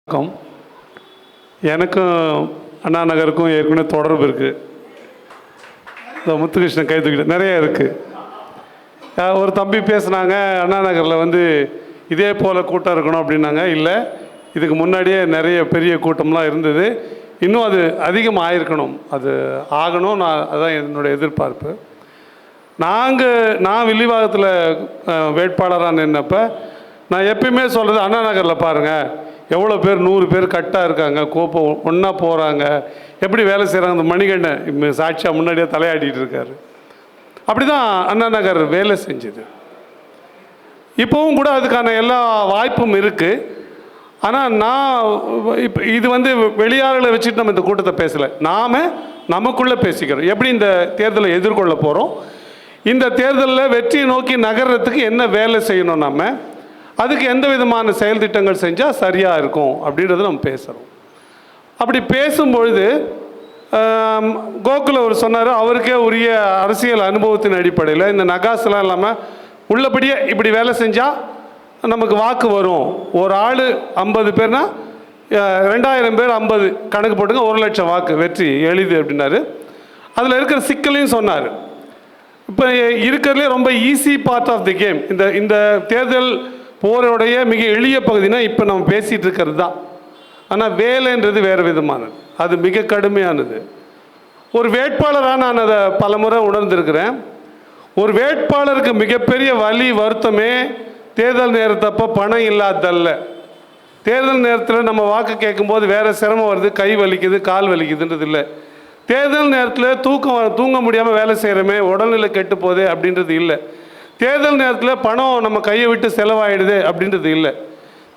வணக்கம். எனக்கும் அண்ணா நகருக்கும் ஏற்கனவே தொடர்பு இருக்குது. இந்த முத்துகிருஷ்ணன் கை தூக்கிட்டு நிறைய இருக்குது. ஒரு தம்பி பேசுனாங்க, அண்ணா நகரில் இதே போல் கூட்டம் இருக்கணும் அப்படின்னாங்க. இல்லை, இதுக்கு முன்னாடியே நிறைய பெரிய கூட்டம்லாம் இருந்தது. இன்னும் அது அதிகமாக ஆயிருக்கணும், அது ஆகணும். அதுதான் என்னுடைய எதிர்பார்ப்பு. நான் வில்லிவாக்கத்தில் வேட்பாளராக நின்னப்போ நான் எப்பயுமே சொல்கிறது, அண்ணா நகரில் பாருங்கள் எவ்வளோ பேர், 100 பேர் கட்டாக இருக்காங்க, கோப்பம் ஒன்றா போகிறாங்க, எப்படி வேலை செய்கிறாங்க. அந்த மணிகண்டன் சாட்சியாக முன்னாடியே தலையாடிட்டு இருக்காரு. அப்படி தான் அண்ணா நகர் வேலை செஞ்சுது. இப்போவும் கூட அதுக்கான எல்லா வாய்ப்பும் இருக்குது. ஆனால் நான் இப்போ இது வெளியாளர்களை வச்சுட்டு நம்ம இந்த கூட்டத்தை பேசலை, நாம் நமக்குள்ளே பேசிக்கிறோம். எப்படி இந்த தேர்தலை எதிர்கொள்ள போகிறோம், இந்த தேர்தலில் வெற்றியை நோக்கி நகர்றதுக்கு என்ன வேலை செய்யணும், நம்ம அதுக்கு எந்த விதமான செயல் திட்டங்கள் செஞ்சால் சரியாக இருக்கும் அப்படின்றத நம்ம பேசுகிறோம். அப்படி பேசும்பொழுது கோகுல் அவர் சொன்னார், அவருக்கே உரிய அரசியல் அனுபவத்தின் அடிப்படையில் இந்த நகாஸ்லாம் இல்லாமல் உள்ளபடியே இப்படி வேலை செஞ்சால் நமக்கு வாக்கு வரும். ஒரு ஆள் 50 பேர்னா 2000 பேர் 50 கணக்கு போட்டுங்க, 1 லட்சம் வாக்கு வெற்றி எளிது அப்படின்னாரு. அதில் இருக்கிற சிக்கலையும் சொன்னார். இப்போ இருக்கிறதுலே ரொம்ப easy part of the game இந்த தேர்தல் போரோடைய மிக எளிய பகுதினா இப்போ நம்ம பேசிகிட்டு இருக்கிறது தான். ஆனால் வேலைன்றது வேறு விதமானது, அது மிக கடுமையானது. ஒரு வேட்பாளராக நான் அதை பல முறை உணர்ந்திருக்கிறேன். ஒரு வேட்பாளருக்கு மிகப்பெரிய வலி வருத்தமே தேர்தல் நேரத்தப்போ பணம் இல்லாதல்ல. தேர்தல் நேரத்தில் நம்ம வாக்கு கேட்கும்போது வேறு சிரமம் வருது, கை வலிக்குது, கால் வலிக்குதுன்றது இல்லை. தேர்தல் நேரத்தில் தூங்க முடியாமல் வேலை செய்கிறோமே, உடல்நிலை கெட்டு போதே அப்படின்றது இல்லை. தேர்தல் நேரத்தில் பணம் நம்ம கையை விட்டு செலவாயிடுது அப்படின்றது இல்லை.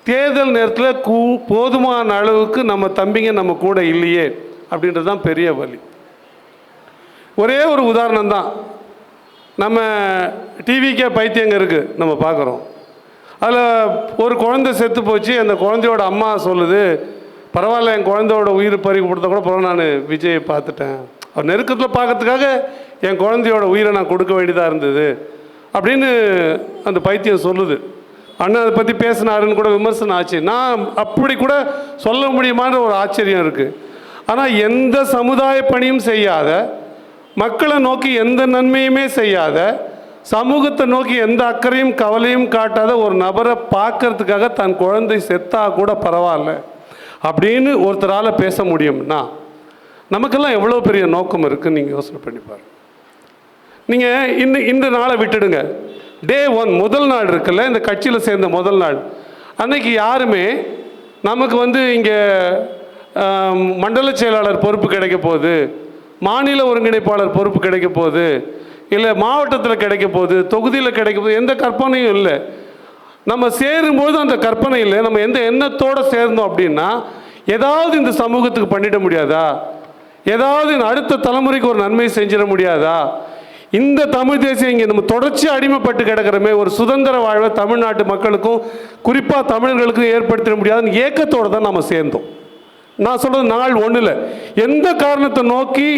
தேர்தல் நேரத்தில் போதுமான அளவுக்கு நம்ம தம்பிங்க நம்ம கூட இல்லையே அப்படின்றது தான் பெரிய வலி. ஒரே ஒரு உதாரணம் தான், நம்ம டிவிக்கே பைத்தியங்க இருக்குது, நம்ம பார்க்குறோம். அதில் ஒரு குழந்தை செத்து போச்சு. அந்த குழந்தையோட அம்மா சொல்லுது, பரவாயில்ல, என் குழந்தையோட உயிர் பறிக்க கொடுத்தா கூட பரவாயில்ல, நான் விஜயை பார்த்துட்டேன், அவர் நெருக்கத்தில் பார்க்கறதுக்காக என் குழந்தையோட உயிரை நான் கொடுக்க வேண்டியதாக இருந்தது அப்படின்னு அந்த பைத்தியம் சொல்லுது. அண்ணன் அதை பற்றி பேசினாருன்னு கூட விமர்சனம் ஆச்சு. நான் அப்படி கூட சொல்ல முடியுமான்ற ஒரு ஆச்சரியம் இருக்குது. ஆனால் எந்த சமுதாய பணியும் செய்யாத, மக்களை நோக்கி எந்த நன்மையுமே செய்யாத, சமூகத்தை நோக்கி எந்த அக்கறையும் கவலையும் காட்டாத ஒரு நபரை பார்க்கறதுக்காக தன் குழந்தை செத்தா கூட பரவாயில்ல அப்படின்னு ஒருத்தரால் பேச முடியும்னா நமக்கெல்லாம் எவ்வளோ பெரிய நோக்கம் இருக்குதுன்னு நீங்கள் யோசனை பண்ணிப்பார். நீங்கள் இந்த நாளை விட்டுடுங்க. டே 1 முதல் நாள் இருக்குல்ல, இந்த கட்சியில் சேர்ந்த முதல் நாள் அன்னைக்கு யாருமே நமக்கு இங்கே மண்டல செயலாளர் பொறுப்பு கிடைக்க போகுது, மாநில ஒருங்கிணைப்பாளர் பொறுப்பு கிடைக்க போகுது, இல்லை மாவட்டத்தில் கிடைக்க போகுது, தொகுதியில் கிடைக்க போகுது, எந்த கற்பனையும் இல்லை. நம்ம சேரும்போது அந்த கற்பனை இல்லை. நம்ம எந்த எண்ணத்தோடு சேர்ந்தோம் அப்படின்னா, ஏதாவது இந்த சமூகத்துக்கு பண்ணிட முடியாதா, ஏதாவது அடுத்த தலைமுறைக்கு ஒரு நன்மை செஞ்சிட முடியாதா, இந்த தமிழ் தேசியம் இங்கே நம்ம தொடர்ச்சி அடிமைப்பட்டு கிடக்கிறமே, ஒரு சுதந்திர வாழ்வை தமிழ்நாட்டு மக்களுக்கும் குறிப்பாக தமிழர்களுக்கும் ஏற்படுத்திட முடியாதுன்னு ஏக்கத்தோடு தான் நம்ம சேர்ந்தோம். நான் சொல்கிறது நாள் 1 எந்த காரணத்தை நோக்கி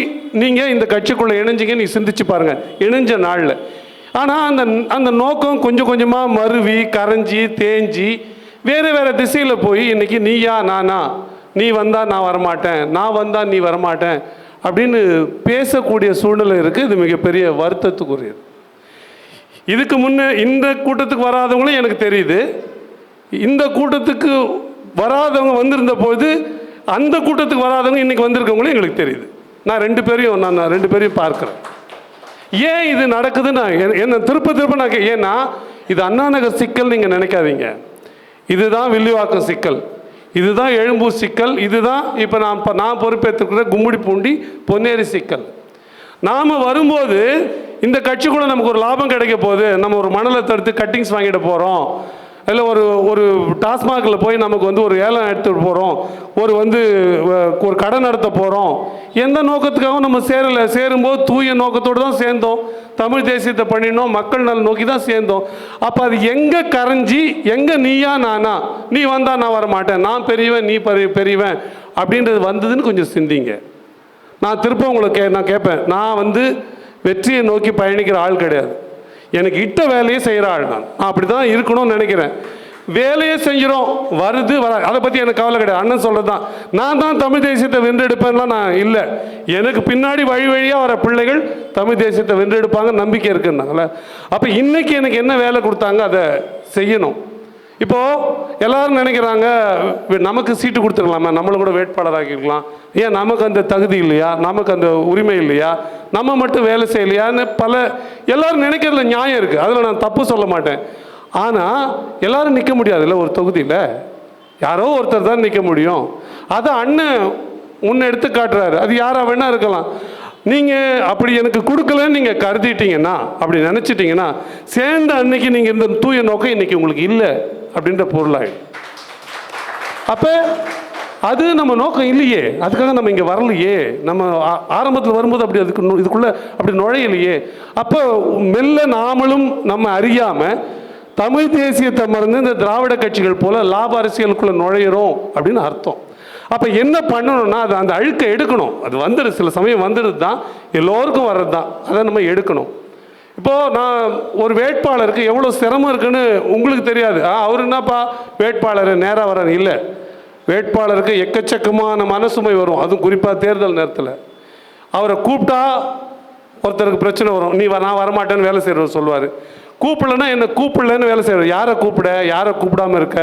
நீங்கள் இந்த கட்சிக்குள்ளே இணைஞ்சிங்க நீ சிந்திச்சு பாருங்கள், இணைஞ்ச நாளில். ஆனால் அந்த நோக்கம் கொஞ்சம் கொஞ்சமாக மருவி கரைஞ்சி தேஞ்சி வேறு வேறு திசையில் போய் இன்றைக்கி நீயா நானா, நீ வந்தால் நான் வரமாட்டேன், நான் வந்தால் நீ வரமாட்டேன் அப்படின்னு பேசக்கூடிய சூழ்நிலை இருக்குது. இது மிகப்பெரிய வருத்தத்துக்குரியது. இதுக்கு முன்னே இந்த கூட்டத்துக்கு வராதவங்களும் எனக்கு தெரியுது, இந்த கூட்டத்துக்கு வராதவங்க வந்திருந்த போது அந்த கூட்டத்துக்கு வராதவங்க இன்றைக்கி வந்திருக்கவங்களும் எங்களுக்கு தெரியுது. நான் ரெண்டு பேரையும் பார்க்குறேன். ஏன் இது நடக்குதுன்னு என்ன திருப்ப நான் ஏன்னா இது அண்ணா நகர் சிக்கல் நீங்கள் நினைக்காதீங்க. இதுதான் வில்லிவாக்கம் சிக்கல், இதுதான் எழும்பூர் சிக்கல், இதுதான் இப்போ நான் பொறுப்பேற்றுக்கிற கும்மிடிப்பூண்டி பொன்னேரி சிக்கல். நாம் வரும்போது இந்த கட்சிக்குள்ள நமக்கு ஒரு லாபம் கிடைக்க போகுது, நம்ம ஒரு மணலை தடுத்து கட்டிங்ஸ் வாங்கிட போகிறோம், இல்லை ஒரு டாஸ்மாகில் போய் நமக்கு ஒரு ஏலம் எடுத்துகிட்டு போகிறோம், ஒரு கடை நடத்த போகிறோம், எந்த நோக்கத்துக்காகவும் நம்ம சேரும்போது தூய நோக்கத்தோடு தான் சேர்ந்தோம், தமிழ் தேசியத்தை பண்ணினோம், மக்கள் நல நோக்கி தான் சேர்ந்தோம். அப்போ அது எங்கே கரைஞ்சி எங்கே நீயா நானா, நீ வந்தால் நான் வரமாட்டேன், நான் பெரியவன் நீ பெரியவன் அப்படின்றது வந்ததுன்னு கொஞ்சம் சிந்திங்க. நான் திரும்ப உங்களுக்கு நான் கேட்பேன், நான் வெற்றியை நோக்கி பயணிக்கிற ஆள் கிடையாது, எனக்கு இட்ட வேலையை செய்கிற ஆள். நான் அப்படி தான் இருக்கணும்னு நினைக்கிறேன். வேலையை செஞ்சிடும், வருது வர, அதை பற்றி எனக்கு கவலை கிடையாது. அண்ணன் சொல்கிறது தான், நான் தான் தமிழ் தேசியத்தை வென்றெடுப்பேன்லாம் நான் இல்லை. எனக்கு பின்னாடி வழி வழியாக வர பிள்ளைகள் தமிழ் தேசியத்தை வென்றெடுப்பாங்க நம்பிக்கை இருக்குன்னாங்களே. அப்போ இன்னைக்கு எனக்கு என்ன வேலை கொடுத்தாங்க அதை செய்யணும். இப்போது எல்லாரும் நினைக்கிறாங்க நமக்கு சீட்டு கொடுத்துருக்கலாமா, நம்மளை கூட வேட்பாளராக்கிருக்கலாம், ஏன் நமக்கு அந்த தகுதி இல்லையா, நமக்கு அந்த உரிமை இல்லையா, நம்ம மட்டும் வேலை செய்யலையான்னு எல்லாரும் நினைக்கிறதுல நியாயம் இருக்குது, அதில் நான் தப்பு சொல்ல மாட்டேன். ஆனால் எல்லாரும் நிற்க முடியாதுல்ல ஒரு தொகுதியில், யாரோ ஒருத்தர் தான் நிற்க முடியும். அதை அண்ணன் ஒன்று எடுத்து காட்டுறாரு, அது யாராக வேணா இருக்கலாம். நீங்கள் அப்படி எனக்கு கொடுக்கலன்னு நீங்கள் கருதிட்டீங்கன்னா, அப்படி நினச்சிட்டிங்கன்னா, சேர்ந்த அன்னைக்கு நீங்கள் இந்த தூய நோக்கம் இன்றைக்கி உங்களுக்கு இல்லை அப்படின்ற பொருளாயிடும். அப்போ அது நம்ம நோக்கம் இல்லையே, அதுக்காக நம்ம இங்கே வரலையே, நம்ம ஆரம்பத்தில் வரும்போது அப்படி இதுக்குள்ளே அப்படி நுழையலையே. அப்போ மெல்ல நாமளும் நம்ம அறியாமல் தமிழ் தேசியத்தை மறந்து இந்த திராவிட கட்சிகள் போல் லாப அரசியலுக்குள்ளே நுழையிறோம் அப்படின்னு அர்த்தம். அப்போ என்ன பண்ணணும்னா அது அந்த அழுக்கை எடுக்கணும். அது வந்துடுது, சில சமயம் வந்துடுது தான், எல்லோருக்கும் வர்றது தான், அதை நம்ம எடுக்கணும். இப்போது நான் ஒரு வேட்பாளருக்கு எவ்வளோ சிரமம் இருக்குன்னு உங்களுக்கு தெரியாது. அவர் என்னப்பா வேட்பாளர் நேராக வர இல்லை, வேட்பாளருக்கு எக்கச்சக்கமான மனசுமை வரும், அதுவும் குறிப்பாக தேர்தல் நேரத்தில். அவரை கூப்பிட்டா ஒருத்தருக்கு பிரச்சனை வரும், நீ நான் வரமாட்டேன்னு வேலை செய்கிறவர் சொல்லுவார். கூப்பிடலன்னா என்ன கூப்பிடலன்னு வேலை செய்கிறது, யாரை கூப்பிட யாரை கூப்பிடாமல் இருக்க,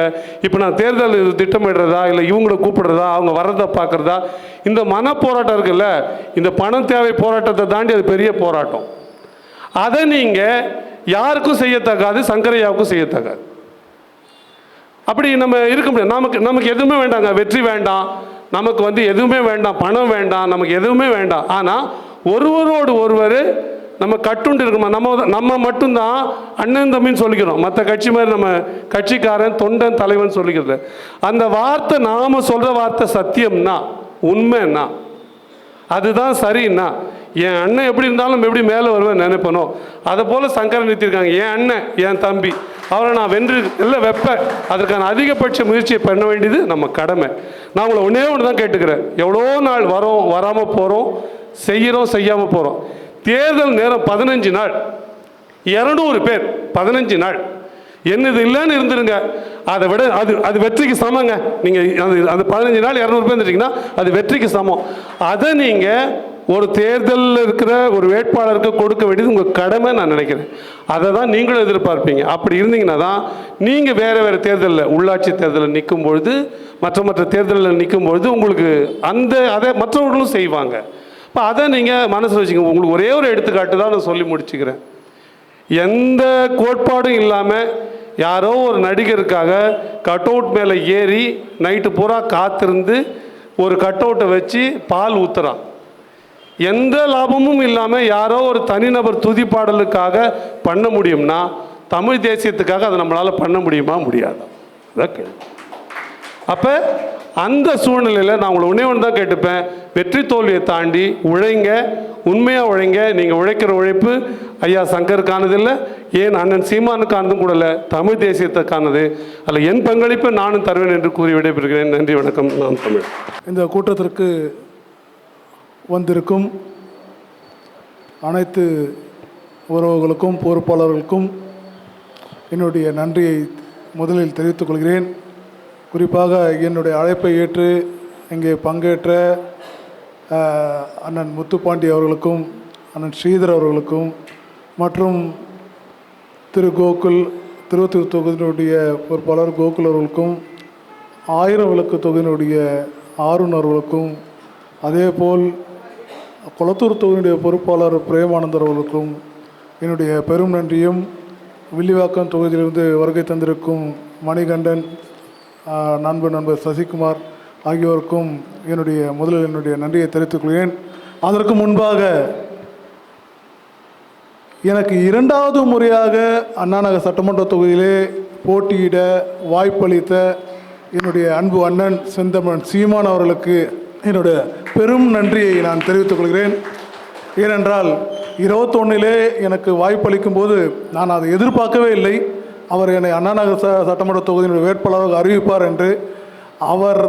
இப்போ நான் தேர்தல் திட்டமிடுறதா இல்லை இவங்களை கூப்பிடுறதா அவங்க வர்றதை பார்க்குறதா, இந்த மன போராட்டம் இருக்குல்ல, இந்த பணம் தேவை போராட்டத்தை தாண்டி அது பெரிய போராட்டம். அதை நீங்கள் யாருக்கும் செய்யத்தக்காது, சங்கரையாவுக்கும் செய்யத்தக்காது. அப்படி நம்ம இருக்க முடியாது. நமக்கு எதுவுமே வேண்டாங்க, வெற்றி வேண்டாம், நமக்கு எதுவுமே வேண்டாம், பணம் வேண்டாம், நமக்கு எதுவுமே வேண்டாம். ஆனால் ஒருவரோடு ஒருவர் நம்ம கட்டுண்டு இருக்கோமா, நம்ம மட்டும்தான் அண்ணன் தம்பின்னு சொல்லிக்கிறோம். மற்ற கட்சி மாதிரி நம்ம கட்சிக்காரன் தொண்டன் தலைவன் சொல்லிக்கிறது. அந்த வார்த்தை நாம் சொல்கிற வார்த்தை சத்தியம்னா, உண்மைன்னா, அதுதான் சரின்னா, என் அண்ணன் எப்படி இருந்தாலும் எப்படி மேலே வருவேன் நினைப்பனோ, அதை போல் சங்கரன் நிறுத்திருக்காங்க. என் அண்ணன் என் தம்பி, அவரை நான் வென்று இல்லை வைப்பேன், அதற்கான அதிகபட்ச முயற்சியை பண்ண வேண்டியது நம்ம கடமை. நான் உங்களை ஒன்று தான் கேட்டுக்கிறேன், எவ்வளோ நாள் வரோம், வராமல் போகிறோம், செய்கிறோம், செய்யாமல் போகிறோம். தேர்தல் நேரம் 15 நாள், 200 பேர் 15 நாள், என்னது இல்லைன்னு இருந்துருங்க, அதை விட அது வெற்றிக்கு சமங்க. நீங்கள் அந்த 15 நாள் 200 பேர் இருந்துட்டீங்கன்னா அது வெற்றிக்கு சமம். அதை நீங்கள் ஒரு தேர்தலில் இருக்கிற ஒரு வேட்பாளருக்கு கொடுக்க வேண்டியது உங்கள் கடமை நான் நினைக்கிறேன். அதை தான் நீங்களும் எதிர்பார்ப்பீங்க. அப்படி இருந்தீங்கன்னா தான் நீங்கள் வேறு தேர்தலில், உள்ளாட்சி தேர்தலில் நிற்கும் பொழுது, மற்ற தேர்தலில் நிற்கும் பொழுது உங்களுக்கு அதை மற்றவர்களும் செய்வாங்க. இப்போ அதை நீங்கள் மனசில் வச்சுக்கோங்க. உங்களுக்கு ஒரே ஒரு எடுத்துக்காட்டு தான் நான் சொல்லி முடிச்சுக்கிறேன். எந்த கோட்பாடும் இல்லாமல் யாரோ ஒரு நடிகருக்காக கட் அவுட் மேலே ஏறி நைட்டு பூரா காத்திருந்து ஒரு கட் அவுட்டை வச்சு பால் ஊற்றுறான். எந்த லாபமும் இல்லாமல் யாரோ ஒரு தனிநபர் துதிப்பாடலுக்காக பண்ண முடியும்னா, தமிழ் தேசியத்துக்காக அதை நம்மளால் பண்ண முடியுமா, முடியாது? அதான் கேள்வி. அப்போ அந்த சூழ்நிலையில் நான் உங்களை ஒன்று தான் கேட்டுப்பேன், வெற்றி தோல்வியை தாண்டி உழைங்க, உண்மையாக உழைங்க. நீங்கள் உழைக்கிற உழைப்பு ஐயா சங்கருக்கானதில்லை, ஏன் அண்ணன் சீமானுக்கானதும் கூட இல்லை, தமிழ் தேசியத்துக்கானது. அதில் என் பங்களிப்பை நானும் தருவேன் என்று கூறி விடைபெறுகிறேன். நன்றி, வணக்கம். நான் தமிழ். இந்த கூட்டத்திற்கு வந்திருக்கும் அனைத்து உறவுகளுக்கும் பொறுப்பாளர்களுக்கும் என்னுடைய நன்றியை முதலில் தெரிவித்துக் கொள்கிறேன். குறிப்பாக என்னுடைய அழைப்பை ஏற்று இங்கே பங்கேற்ற அண்ணன் முத்துப்பாண்டி அவர்களுக்கும், அண்ணன் ஸ்ரீதர் அவர்களுக்கும், மற்றும் திரு கோகுல், திருவத்தூர் தொகுதியினுடைய பொறுப்பாளர் கோகுல் அவர்களுக்கும், 1000 விளக்கு தொகுதியினுடைய ஆருண் அவர்களுக்கும், அதேபோல் கொளத்தூர் தொகுதியினுடைய பொறுப்பாளர் பிரேமானந்தர் அவர்களுக்கும் என்னுடைய பெரும் நன்றியும், வில்லிவாக்கம் தொகுதியிலிருந்து வருகை தந்திருக்கும் மணிகண்டன், நண்பர் சசிகுமார் ஆகியோருக்கும் முதலில் என்னுடைய நன்றியை தெரிவித்துக் கொள்கிறேன். அதற்கு முன்பாக எனக்கு 2வது முறையாக அண்ணாநகர் சட்டமன்ற தொகுதியிலே போட்டியிட வாய்ப்பளித்த என்னுடைய அன்பு அண்ணன் செந்தமிழன் சீமான் அவர்களுக்கு என்னுடைய பெரும் நன்றியை நான் தெரிவித்துக் கொள்கிறேன். ஏனென்றால் 21 எனக்கு வாய்ப்பளிக்கும் போது நான் அதை எதிர்பார்க்கவே இல்லை. அவர் என்னை அண்ணாநகர் சட்டமன்ற தொகுதியினுடைய வேட்பாளராக அறிவிப்பார் என்று. அவர்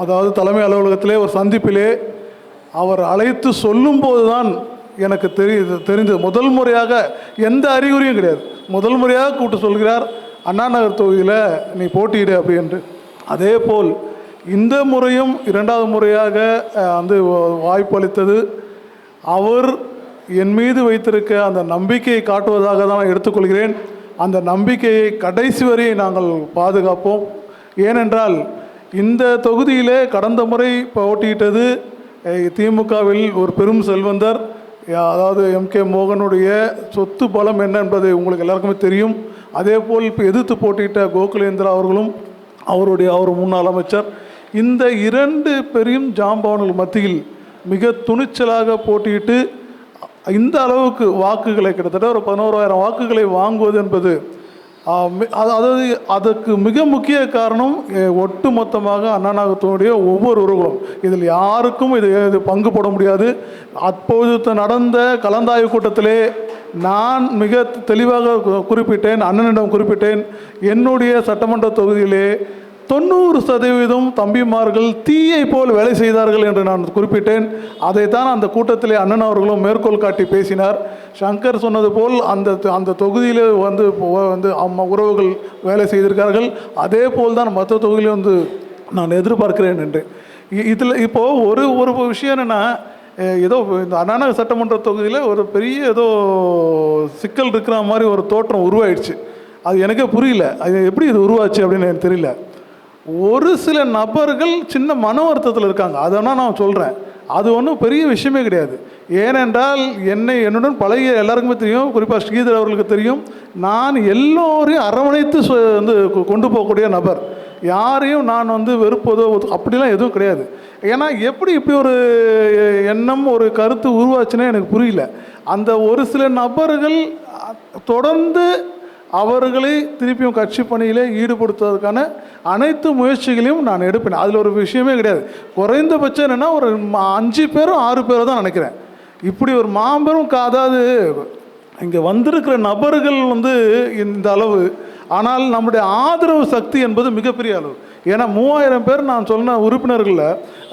அதாவது தலைமை அலுவலகத்திலே ஒரு சந்திப்பிலே அவர் அழைத்து சொல்லும்போது தான் எனக்கு தெரிந்தது. முதல் முறையாக எந்த அறிகுறியும் கிடையாது, முதல் முறையாக கூப்பிட்டு சொல்கிறார், அண்ணா நகர் தொகுதியில் நீ போட்டியிடு அப்படின்ட்டு. அதே போல் இந்த முறையும் 2வது முறையாக வந்து வாய்ப்பளித்தது அவர் என் மீது வைத்திருக்க அந்த நம்பிக்கையை காட்டுவதாக தான் நான் எடுத்துக்கொள்கிறேன். அந்த நம்பிக்கையை கடைசி வரை நாங்கள் பாதுகாப்போம். ஏனென்றால் இந்த தொகுதியிலே கடந்த முறை போட்டியிட்டது திமுகவில் ஒரு பெரும் செல்வந்தர், அதாவது MK மோகனுடைய சொத்து பலம் என்ன என்பது உங்களுக்கு எல்லாருக்குமே தெரியும். அதே போல் இப்போ எதிர்த்து போட்டியிட்ட கோகுலேந்திரா அவர்களும் அவர் முன்னாள் அமைச்சர். இந்த 2 பெரும் ஜாம்பவான்கள் மத்தியில் மிக துணிச்சலாக போட்டியிட்டு இந்த அளவுக்கு வாக்குகளை கிட்டத்தட்ட ஒரு 11,000 வாக்குகளை வாங்குவது என்பது அதாவது அதுக்கு மிக முக்கிய காரணம் ஒட்டு மொத்தமாக அண்ணா நகரத்தினுடைய ஒவ்வொருவர்களும். இதில் யாருக்கும் இது பங்கு போட முடியாது. அப்போது நடந்த கலந்தாய்வு கூட்டத்திலே நான் மிக தெளிவாக குறிப்பிட்டேன், அண்ணனிடம் குறிப்பிட்டேன், என்னுடைய சட்டமன்ற தொகுதியிலே 90% தம்பிமார்கள் தீயை போல் வேலை செய்தார்கள் என்று நான் குறிப்பிட்டேன். அதைத்தான் அந்த கூட்டத்திலே அண்ணன் அவர்களும் மேற்கோள் காட்டி பேசினார். சங்கர் சொன்னது போல் அந்த தொகுதியில் வந்து உறவுகள் வேலை செய்திருக்கார்கள். அதே போல் தான் மற்ற தொகுதியிலே வந்து நான் எதிர்பார்க்கிறேன் என்று. இதில் இப்போது ஒரு விஷயம் என்னென்னா, ஏதோ இந்த அண்ணா நகர் சட்டமன்ற தொகுதியில் ஒரு பெரிய ஏதோ சிக்கல் இருக்கிற மாதிரி ஒரு தோற்றம் உருவாயிடுச்சு. அது எனக்கே புரியல, அது எப்படி இது உருவாச்சு அப்படின்னு எனக்கு தெரியல. ஒரு சில நபர்கள் சின்ன மன வருத்தத்தில் இருக்காங்க, அதனால் நான் சொல்கிறேன். அது ஒன்றும் பெரிய விஷயமே கிடையாது. ஏனென்றால் என்னுடன் பழகிய எல்லாருக்குமே தெரியும், குறிப்பாக ஸ்ரீதர் அவர்களுக்கு தெரியும், நான் எல்லோரையும் அரவணைத்து வந்து கொண்டு போகக்கூடிய நபர். யாரையும் நான் வந்து வெறுப்பதோ அப்படிலாம் எதுவும் கிடையாது. ஏன்னா இப்படி ஒரு எண்ணம் ஒரு கருத்து உருவாச்சுன்னே எனக்கு புரியல. அந்த ஒரு சில நபர்கள் தொடர்ந்து அவர்களை திருப்பியும் கட்சி பணியிலே ஈடுபடுத்துவதற்கான அனைத்து முயற்சிகளையும் நான் எடுப்பேன். அதில் ஒரு விஷயமே கிடையாது. குறைந்தபட்சம் என்னென்னா ஒரு 5 பேரோ 6 பேரோ தான் நினைக்கிறேன். இப்படி ஒரு மாபெரும் அதாவது இங்கே வந்திருக்கிற நபர்கள் வந்து இந்த அளவு, ஆனால் நம்முடைய ஆதரவு சக்தி என்பது மிகப்பெரிய அளவு. ஏன்னா 3000 பேர் நான் சொன்ன உறுப்பினர்களில்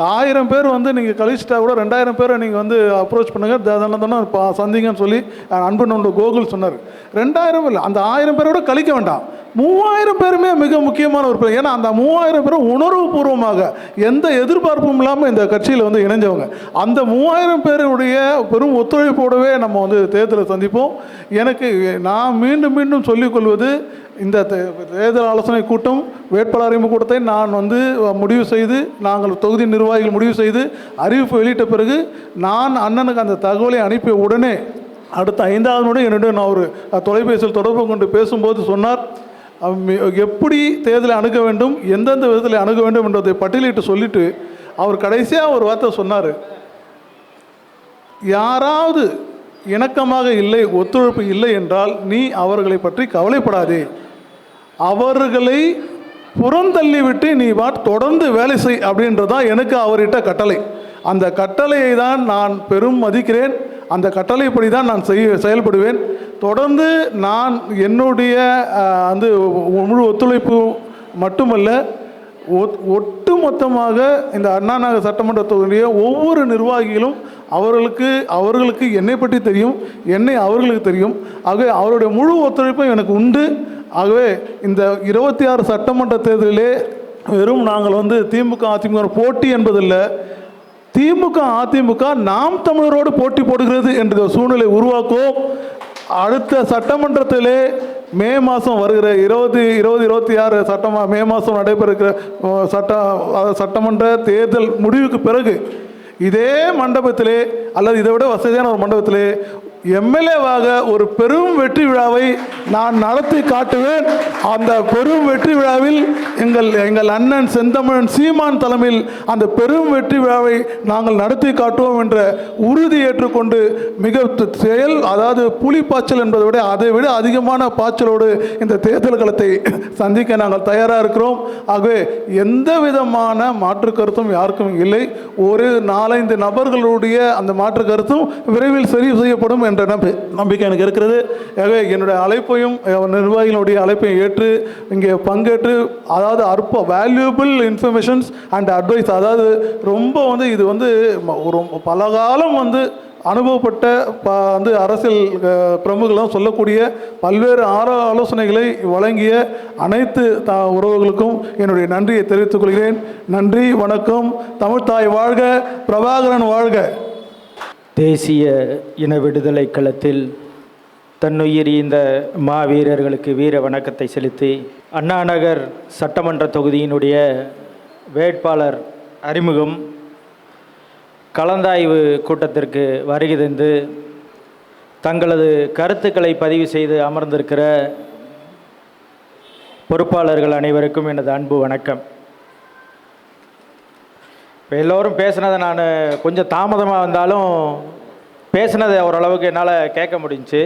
1000 பேர் வந்து நீங்கள் கழிச்சிட்டா கூட 2000 பேரை நீங்கள் வந்து அப்ரோச் பண்ணுங்கள், தானே சந்திங்கன்னு சொல்லி அன்பன் கோகுல் சொன்னார். 2000 இல்லை, அந்த 1000 பேரை கூட கழிக்க வேண்டாம், 3000 பேருமே மிக முக்கியமான ஒரு. ஏன்னா அந்த 3000 பேரும் உணர்வுபூர்வமாக எந்த எதிர்பார்ப்பும் இல்லாமல் இந்த கட்சியில் வந்து இணைஞ்சவங்க. அந்த 3000 பேருடைய பெரும் ஒத்துழைப்போடவே நம்ம வந்து தேர்தலை சந்திப்போம். நான் மீண்டும் சொல்லிக்கொள்வது, இந்த தேர்தல் ஆலோசனை கூட்டம், வேட்பாளர் அறிமுக கூட்டத்தை நான் வந்து முடிவு செய்து, நாங்கள் தொகுதி நிர்வாகிகள் முடிவு செய்து அறிவிப்பு வெளியிட்ட பிறகு நான் அண்ணனுக்கு அந்த தகவலை அனுப்பிய உடனே அடுத்த 5வது முறை என்னுடைய நான் ஒரு தொலைபேசியில் தொடர்பு கொண்டு பேசும்போது சொன்னார், எப்படி தேர்தலை அணுக வேண்டும், எந்தெந்த விதத்தில் அணுக வேண்டும் என்பதை பட்டியலிட்டு சொல்லிட்டு அவர் கடைசியாக ஒரு வார்த்தை சொன்னார், யாராவது இணக்கமாக இல்லை, ஒத்துழைப்பு இல்லை என்றால் நீ அவர்களை பற்றி கவலைப்படாதே, அவர்களை புறந்தள்ளிவிட்டு நீ தொடர்ந்து வேலை செய் அப்படின்றதான் எனக்கு அவர்கிட்ட கட்டளை. அந்த கட்டளையை தான் நான் பெரும் மதிக்கிறேன். அந்த கட்டளைப்படி தான் நான் செயல்படுவேன். தொடர்ந்து நான் என்னுடைய வந்து முழு ஒத்துழைப்பு மட்டுமல்ல, ஒட்டுமொத்தமாக இந்த அண்ணா நகர் சட்டமன்ற தொகுதிய ஒவ்வொரு நிர்வாகிகளும் அவர்களுக்கு என்னை பற்றி தெரியும், என்னை அவர்களுக்கு தெரியும். ஆகவே அவருடைய முழு ஒத்துழைப்பும் எனக்கு உண்டு. ஆகவே இந்த 26 சட்டமன்ற தேர்தலிலே வெறும் நாங்கள் வந்து திமுக அதிமுக போட்டி என்பதில்லை, திமுக அதிமுக நாம் தமிழரோடு போட்டி போடுகிறது என்ற சூழ்நிலை உருவாக்குவோம். அடுத்த சட்டமன்றத்திலே மே மாதம் வருகிற 2026 மே மாதம் நடைபெறுகிற சட்டமன்ற தேர்தல் முடிவுக்கு பிறகு இதே மண்டபத்திலே அல்லது இதை விட வசதியான ஒரு மண்டபத்திலே எம்எல்ஏவாக ஒரு பெரும் வெற்றி விழாவை நான் நடத்தி காட்டுவேன். அந்த பெரும் வெற்றி விழாவில் எங்கள் அண்ணன் செந்தமிழன் சீமான் தலைமையில் அந்த பெரும் வெற்றி விழாவை நாங்கள் நடத்தி காட்டுவோம் என்ற உறுதி ஏற்றுக்கொண்டு மிக அதாவது புலிப்பாய்ச்சல் என்பதை விட அதை விட அதிகமான பாய்ச்சலோடு இந்த தேர்தல் களத்தை சந்திக்க நாங்கள் தயாராக இருக்கிறோம். ஆகவே எந்த விதமான மாற்று கருத்தும் யாருக்கும் இல்லை. ஒரு 4-5 நபர்களுடைய அந்த மாற்று கருத்தும் விரைவில் சரி செய்யப்படும் என்ற நம்பிக்கை எனக்கு இருக்கிறது. ஆகவே என்னுடைய அழைப்பையும் நிர்வாகிகளுடைய அழைப்பையும் ஏற்று இங்கே பங்கேற்று, அதாவது வேல்யூபிள் இன்ஃபர்மேஷன்ஸ் அண்ட் அட்வைஸ், அதாவது ரொம்ப வந்து இது வந்து ஒரு பல காலம் வந்து அனுபவப்பட்ட அரசியல் பிரமுகர்களும் சொல்லக்கூடிய பல்வேறு ஆலோசனைகளை வழங்கிய அனைத்து உறவுகளுக்கும் என்னுடைய நன்றியை தெரிவித்துக் கொள்கிறேன். நன்றி, வணக்கம். தமிழ்த்தாய் வாழ்க, பிரபாகரன் வாழ்க. தேசிய இன விடுதலை களத்தில் தன்னுயிர் இந்த மாவீரர்களுக்கு வீர வணக்கத்தை செலுத்தி அண்ணாநகர் சட்டமன்ற தொகுதியினுடைய வேட்பாளர் அறிமுகம் கலந்தாய்வு கூட்டத்திற்கு வருகை தந்து தங்களது கருத்துக்களை பதிவு செய்து அமர்ந்திருக்கிற பொறுப்பாளர்கள் அனைவருக்கும் எனது அன்பு வணக்கம். இப்போ எல்லோரும் பேசுனதை நான் கொஞ்சம் தாமதமாக வந்தாலும் பேசுனதை ஓரளவுக்கு என்னால் கேட்க முடிஞ்சுச்சு.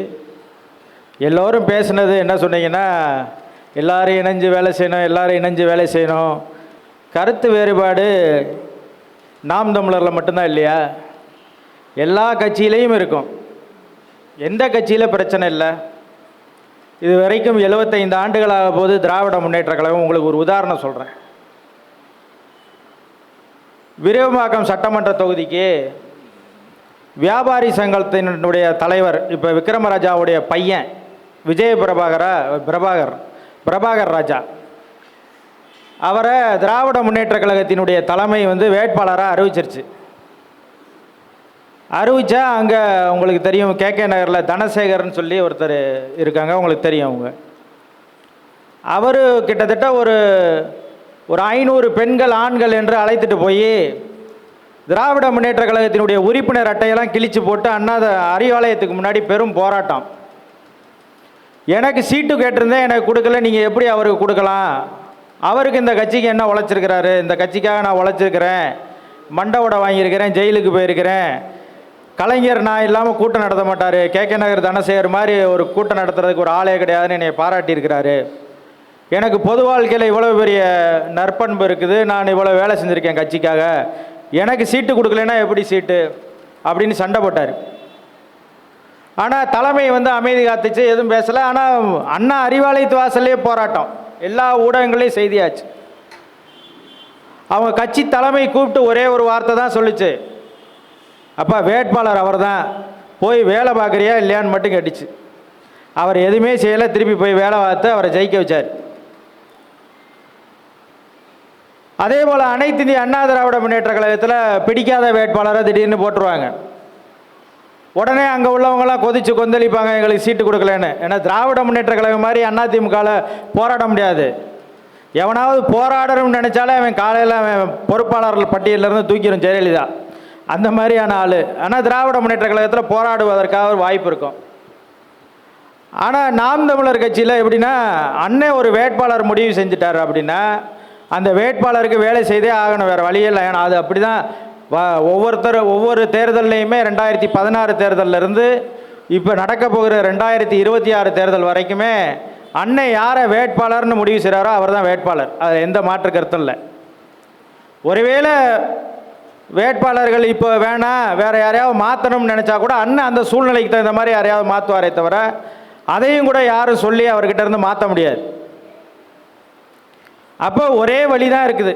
எல்லோரும் பேசுனது என்ன சொன்னீங்கன்னா, எல்லாரும் இணைஞ்சு வேலை செய்யணும். கருத்து வேறுபாடு நாம் தமிழரில் மட்டும்தான் இல்லையா, எல்லா கட்சியிலையும் இருக்கும். எந்த கட்சியில் பிரச்சனை இல்லை. இது வரைக்கும் 75 ஆண்டுகளாக போது திராவிட முன்னேற்ற கழகம். உங்களுக்கு ஒரு உதாரணம் சொல்கிறேன். விருகம்பாக்கம் சட்டமன்ற தொகுதிக்கு வியாபாரி சங்கத்தினுடைய தலைவர் இப்போ விக்ரமராஜாவுடைய பையன் விஜய பிரபாகர் ராஜா, அவரை திராவிட முன்னேற்ற கழகத்தினுடைய தலைமை வேட்பாளராக அறிவிச்சா அங்கே உங்களுக்கு தெரியும், கேகே நகரில் தனசேகர்னு சொல்லி ஒருத்தர் இருக்காங்க, உங்களுக்கு தெரியும். அவர் கிட்டத்தட்ட ஒரு 500 பெண்கள் ஆண்கள் என்று அழைத்துட்டு போய் திராவிட முன்னேற்ற கழகத்தினுடைய உறுப்பினர் அட்டையெல்லாம் கிழிச்சு போட்டு அண்ணா அறிவாலயத்துக்கு முன்னாடி பெரும் போராட்டம். எனக்கு சீட்டு கேட்டிருந்தேன், எனக்கு கொடுக்கல, நீங்கள் எப்படி அவருக்கு கொடுக்கலாம்? அவருக்கு இந்த கட்சிக்கு என்ன உழைச்சிருக்கிறாரு? இந்த கட்சிக்காக நான் உழைச்சிருக்கிறேன், மண்டவோட வாங்கியிருக்கிறேன், ஜெயிலுக்கு போயிருக்கிறேன். கலைஞர் நான் இல்லாமல் கூட்டம் நடத்த மாட்டார், கேகே நகர் தனசேகர் மாதிரி ஒரு கூட்டம் நடத்துறதுக்கு ஒரு ஆளே கிடையாதுன்னு என்னை பாராட்டியிருக்கிறாரு. எனக்கு பொது வாழ்க்கையில் இவ்வளோ பெரிய நற்பண்பு இருக்குது, நான் இவ்வளோ வேலை செஞ்சுருக்கேன் கட்சிக்காக, எனக்கு சீட்டு கொடுக்கலன்னா எப்படி சீட்டு அப்படின்னு சண்டை போட்டார். ஆனால் தலைமை அமைதி காத்துச்சு, எதுவும் பேசலை. ஆனால் அண்ணா அறிவாலயத்து வாசல்லே போராட்டம், எல்லா ஊடகங்களையும் செய்தியாச்சு. அவங்க கட்சி தலைமை கூப்பிட்டு ஒரே ஒரு வார்த்தை தான் சொல்லிச்சு, அப்பா வேட்பாளர் அவர் தான், போய் வேலை பார்க்குறியா இல்லையான்னு மட்டும் கேட்டுச்சு. அவர் எதுவுமே செய்யலை, திருப்பி போய் வேலை பார்த்து அவரை ஜெயிக்க வச்சார். அதே போல் அனைத்து இந்திய அண்ணா திராவிட முன்னேற்ற கழகத்தில் பிடிக்காத வேட்பாளரை திடீர்னு போட்டுருவாங்க. உடனே அங்கே உள்ளவங்களாம் கொதிச்சு கொந்தளிப்பாங்க, எங்களுக்கு சீட்டு கொடுக்கலன்னு. ஏன்னா திராவிட முன்னேற்ற கழகம் மாதிரி அதிமுகவில் போராட முடியாது. எவனாவது போராடணும்னு நினச்சாலே அவன் காலையில் அவன் பொறுப்பாளர்கள் பட்டியலிருந்து தூக்கிடும் ஜெயலலிதா, அந்த மாதிரியான ஆள். ஆனால் திராவிட முன்னேற்ற கழகத்தில் போராடுவதற்காக ஒரு வாய்ப்பு இருக்கும். ஆனால் நாம் தமிழர் கட்சியில் எப்படின்னா, அண்ணன் ஒரு வேட்பாளர் முடிவு செஞ்சுட்டார் அப்படின்னா அந்த வேட்பாளருக்கு வேலை செய்தே ஆகணும், வேறு வழியே இல்லை. ஏன்னா அது அப்படி தான் ஒவ்வொரு தேர்தல்லையுமே 2016 தேர்தலிருந்து இப்போ நடக்க போகிற 2026 தேர்தல் வரைக்குமே அண்ணன் யாரை வேட்பாளர்னு முடிவு செய்கிறாரோ அவர் தான் வேட்பாளர். அது எந்த மாற்று கருத்தும் இல்லை. ஒருவேளை வேட்பாளர்கள் இப்போ வேணாம் வேறு யாரையாவது மாற்றணும்னு நினச்சா கூட அண்ணன் அந்த சூழ்நிலைக்கு தகுந்த மாதிரி யாரையாவது மாற்றுவாரே தவிர அதையும் கூட யாரும் சொல்லி அவர்கிட்ட இருந்து மாற்ற முடியாது. அப்போ ஒரே வழி தான் இருக்குது,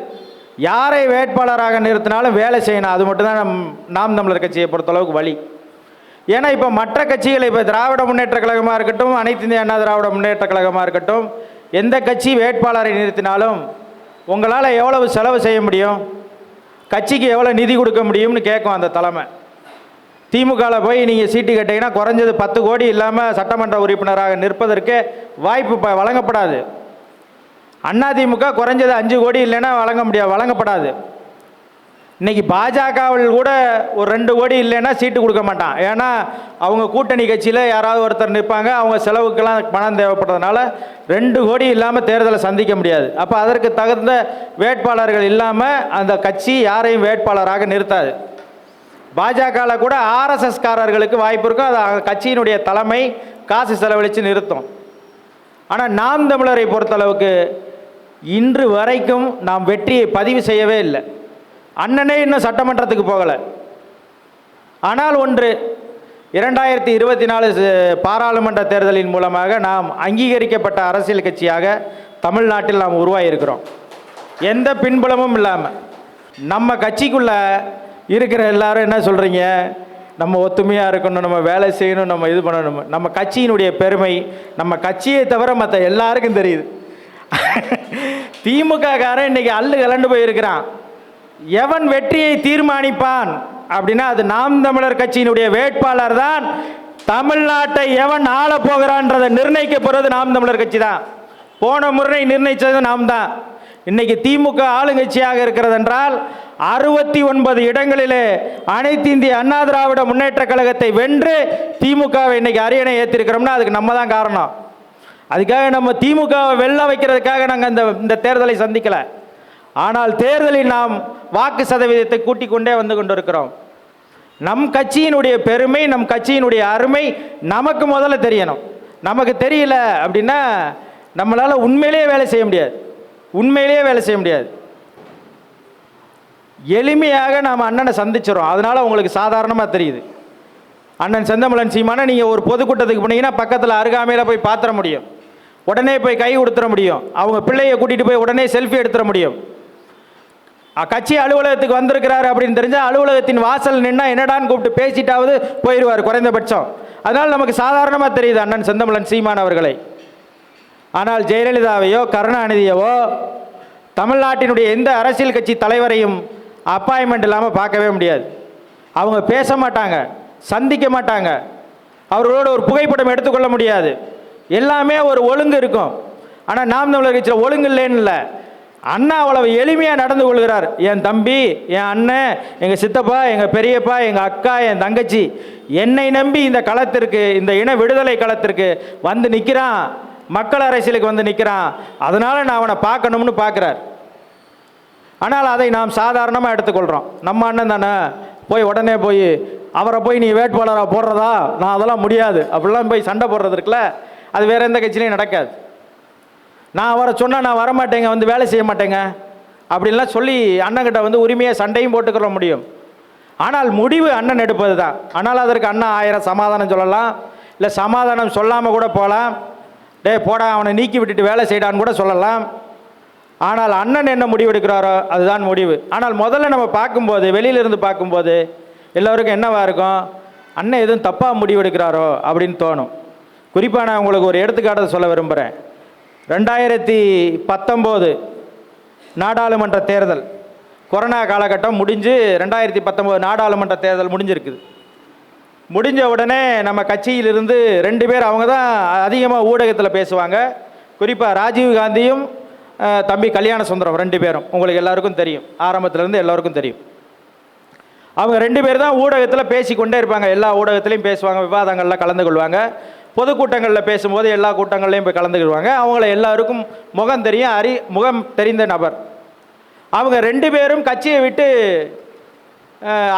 யாரை வேட்பாளராக நிறுத்தினாலும் வேலை செய்யணும். அது மட்டும்தான் நாம் தமிழர் கட்சியை பொறுத்தளவுக்கு வழி. ஏன்னா இப்போ மற்ற கட்சிகள், இப்போ திராவிட முன்னேற்ற கழகமாக இருக்கட்டும், அனைத்து இந்திய அண்ணா திராவிட முன்னேற்ற கழகமாக இருக்கட்டும், எந்த கட்சி வேட்பாளரை நிறுத்தினாலும் உங்களால் எவ்வளவு செலவு செய்ய முடியும், கட்சிக்கு எவ்வளோ நிதி கொடுக்க முடியும்னு கேட்கும் அந்த தலைமை. திமுகவில் போய் நீங்கள் சீட்டு கேட்டீங்கன்னா குறைஞ்சது 10 கோடி இல்லாமல் சட்டமன்ற உறுப்பினராக நிற்பதற்கு வாய்ப்பு வழங்கப்படாது. அதிமுக குறைஞ்சது 5 கோடி இல்லைன்னா வழங்கப்படாது. இன்றைக்கி பாஜகவில் கூட ஒரு 2 கோடி இல்லைன்னா சீட்டு கொடுக்க மாட்டான். ஏன்னா அவங்க கூட்டணி கட்சியில் யாராவது ஒருத்தர் நிற்பாங்க, அவங்க செலவுக்கெல்லாம் பணம் தேவைப்படுறதுனால 2 கோடி இல்லாமல் தேர்தலை சந்திக்க முடியாது. அப்போ அதற்கு தகுந்த வேட்பாளர்கள் இல்லாமல் அந்த கட்சி யாரையும் வேட்பாளராக நிறுத்தாது. பாஜகவில் கூட ஆர்எஸ்எஸ்காரர்களுக்கு வாய்ப்பு இருக்கும், அது கட்சியினுடைய தலைமை காசு செலவழித்து நிறுத்தும். ஆனால் நாம் தமிழரை பொறுத்தளவுக்கு இன்று வரைக்கும் நாம் வெற்றியை பதிவு செய்யவே இல்லை. அண்ணனே இன்னும் சட்டமன்றத்துக்கு போகலை. ஆனால் ஒன்று, 2024 பாராளுமன்ற தேர்தலின் மூலமாக நாம் அங்கீகரிக்கப்பட்ட அரசியல் கட்சியாக தமிழ்நாட்டில் நாம் உருவாகியிருக்கிறோம். எந்த பின்புலமும் இல்லாமல் நம்ம கட்சிக்குள்ளே இருக்கிற எல்லாரும் என்ன சொல்கிறீங்க, நம்ம ஒத்துமையாக இருக்கணும், நம்ம வேலை செய்யணும், நம்ம இது பண்ணணும். நம்ம கட்சியினுடைய பெருமை நம்ம கட்சியை தவிர மற்ற எல்லாருக்கும் தெரியுது. திமுக காரன் இன்னைக்கு அல்லு கலண்டு போயிருக்கிறான். எவன் வெற்றியை தீர்மானிப்பான் அப்படின்னா அது நாம் தமிழர் கட்சியினுடைய வேட்பாளர் தான். தமிழ்நாட்டை எவன் ஆள போகிறான்றதை நிர்ணயிக்க போறது நாம் தமிழர் கட்சி தான். போன முறை நிர்ணயிச்சது நாம் தான். இன்னைக்கு திமுக ஆளுங்கட்சியாக இருக்கிறது என்றால் 69 இடங்களிலே அனைத்து இந்திய அண்ணா திராவிட முன்னேற்ற கழகத்தை வென்று திமுகவை இன்னைக்கு அரியணை ஏற்றிருக்கிறோம்னா அதுக்கு நம்ம தான் காரணம். அதுக்காக நம்ம திமுகவை வெல்ல வைக்கிறதுக்காக நாங்கள் இந்த தேர்தலை சந்திக்கலை. ஆனால் தேர்தலில் நாம் வாக்கு சதவீதத்தை கூட்டிக் கொண்டே வந்து கொண்டிருக்கிறோம். நம் கட்சியினுடைய பெருமை, நம் கட்சியினுடைய அருமை நமக்கு முதல்ல தெரியணும். நமக்கு தெரியல அப்படின்னா நம்மளால் உண்மையிலேயே வேலை செய்ய முடியாது. உண்மையிலேயே வேலை செய்ய முடியாது. எளிமையாக நாம் அண்ணனை சந்திச்சிடறோம். அதனால் உங்களுக்கு சாதாரணமாக தெரியுது. அண்ணன் செந்தமிழன் சீமானை நீங்கள் ஒரு பொதுக்கூட்டத்துக்கு போனீங்கன்னா பக்கத்தில் அருகாமையில் போய் பார்த்துட முடியும். உடனே போய் கை கொடுத்துட முடியும். அவங்க பிள்ளையை கூட்டிகிட்டு போய் உடனே செல்ஃபி எடுத்துட முடியும். கட்சி அலுவலகத்துக்கு வந்திருக்கிறாரு அப்படின்னு தெரிஞ்சால் அலுவலகத்தின் வாசல் நின்னா என்னடான்னு கூப்பிட்டு பேசிட்டாவது போயிடுவார் குறைந்தபட்சம். அதனால் நமக்கு சாதாரணமாக தெரியுது அண்ணன் செந்தமிழன் சீமான் அவர்களை. ஆனால் ஜெயலலிதாவையோ கருணாநிதியவோ தமிழ்நாட்டினுடைய எந்த அரசியல் கட்சி தலைவரையும் அப்பாயின்மெண்ட் இல்லாமல் பார்க்கவே முடியாது. அவங்க பேச மாட்டாங்க, சந்திக்க மாட்டாங்க, அவர்களோட ஒரு புகைப்படம் எடுத்துக்கொள்ள முடியாது. எல்லாமே ஒரு ஒழுங்கு இருக்கும். ஆனால் நாம் தமிழர் கட்சியில் ஒழுங்கு இல்லைன்னு இல்லை. அண்ணா அவ்வளவு எளிமையாக நடந்து கொள்கிறார். என் தம்பி, என் அண்ணன், எங்கள் சித்தப்பா, எங்கள் பெரியப்பா, எங்கள் அக்கா, என் தங்கச்சி என்னை நம்பி இந்த களத்திற்கு, இந்த இன விடுதலை களத்திற்கு வந்து நிற்கிறான், மக்கள் அரசியலுக்கு வந்து நிற்கிறான். அதனால் நான் அவனை பார்க்கணும்னு பார்க்குறார். ஆனால் அதை நாம் சாதாரணமாக எடுத்துக்கொள்கிறோம். நம்ம அண்ணன் தானே, போய் உடனே போய் அவரை போய் நீ வேட்பாளராக போடுறதா, நான் அதெல்லாம் முடியாது அப்படிலாம் போய் சண்டை போடுறது இருக்குல்ல, அது வேறு எந்த கட்சியிலையும் நடக்காது. நான் அவரை சொன்னால் நான் வரமாட்டேங்க, வந்து வேலை செய்ய மாட்டேங்க அப்படின்லாம் சொல்லி அண்ணன்கிட்ட வந்து உரிமையாக சண்டையும் போட்டுக்கொள்ள முடியும். ஆனால் முடிவு அண்ணன் எடுப்பது தான். ஆனால் அதற்கு அண்ணன் 1000 சமாதானம் சொல்லலாம், இல்லை சமாதானம் சொல்லாமல் கூட போகலாம். டே போடா அவனை நீக்கி விட்டுட்டு வேலை செய்யடான்னு கூட சொல்லலாம். ஆனால் அண்ணன் என்ன முடிவு எடுக்கிறாரோ அதுதான் முடிவு. ஆனால் முதல்ல நம்ம பார்க்கும்போது, வெளியிலிருந்து பார்க்கும்போது எல்லோருக்கும் என்னவா இருக்கும், அண்ணன் எதுவும் தப்பாக முடிவு எடுக்கிறாரோ அப்படின்னு தோணும். குறிப்பாக நான் உங்களுக்கு ஒரு எடுத்துக்காட்டை சொல்ல விரும்புகிறேன். 2019 நாடாளுமன்ற தேர்தல், கொரோனா காலகட்டம் முடிஞ்சு 2019 நாடாளுமன்ற தேர்தல் முடிஞ்சிருக்குது. முடிஞ்ச உடனே நம்ம கட்சியிலிருந்து 2 பேர், அவங்க தான் அதிகமாக ஊடகத்தில் பேசுவாங்க. குறிப்பாக ராஜீவ் காந்தியும் தம்பி கல்யாண சுந்தரம் 2 பேரும் உங்களுக்கு எல்லாருக்கும் தெரியும், ஆரம்பத்திலேருந்து எல்லாருக்கும் தெரியும். அவங்க 2 பேர் தான் ஊடகத்தில் பேசிக்கொண்டே இருப்பாங்க. எல்லா ஊடகத்துலேயும் பேசுவாங்க, விவாதங்களில் கலந்து கொள்வாங்க, பொதுக்கூட்டங்களில் பேசும்போது எல்லா கூட்டங்கள்லையும் போய் கலந்துக்கிடுவாங்க. அவங்கள எல்லாருக்கும் முகம் தெரியும், முகம் தெரிந்த நபர். அவங்க 2 பேரும் கட்சியை விட்டு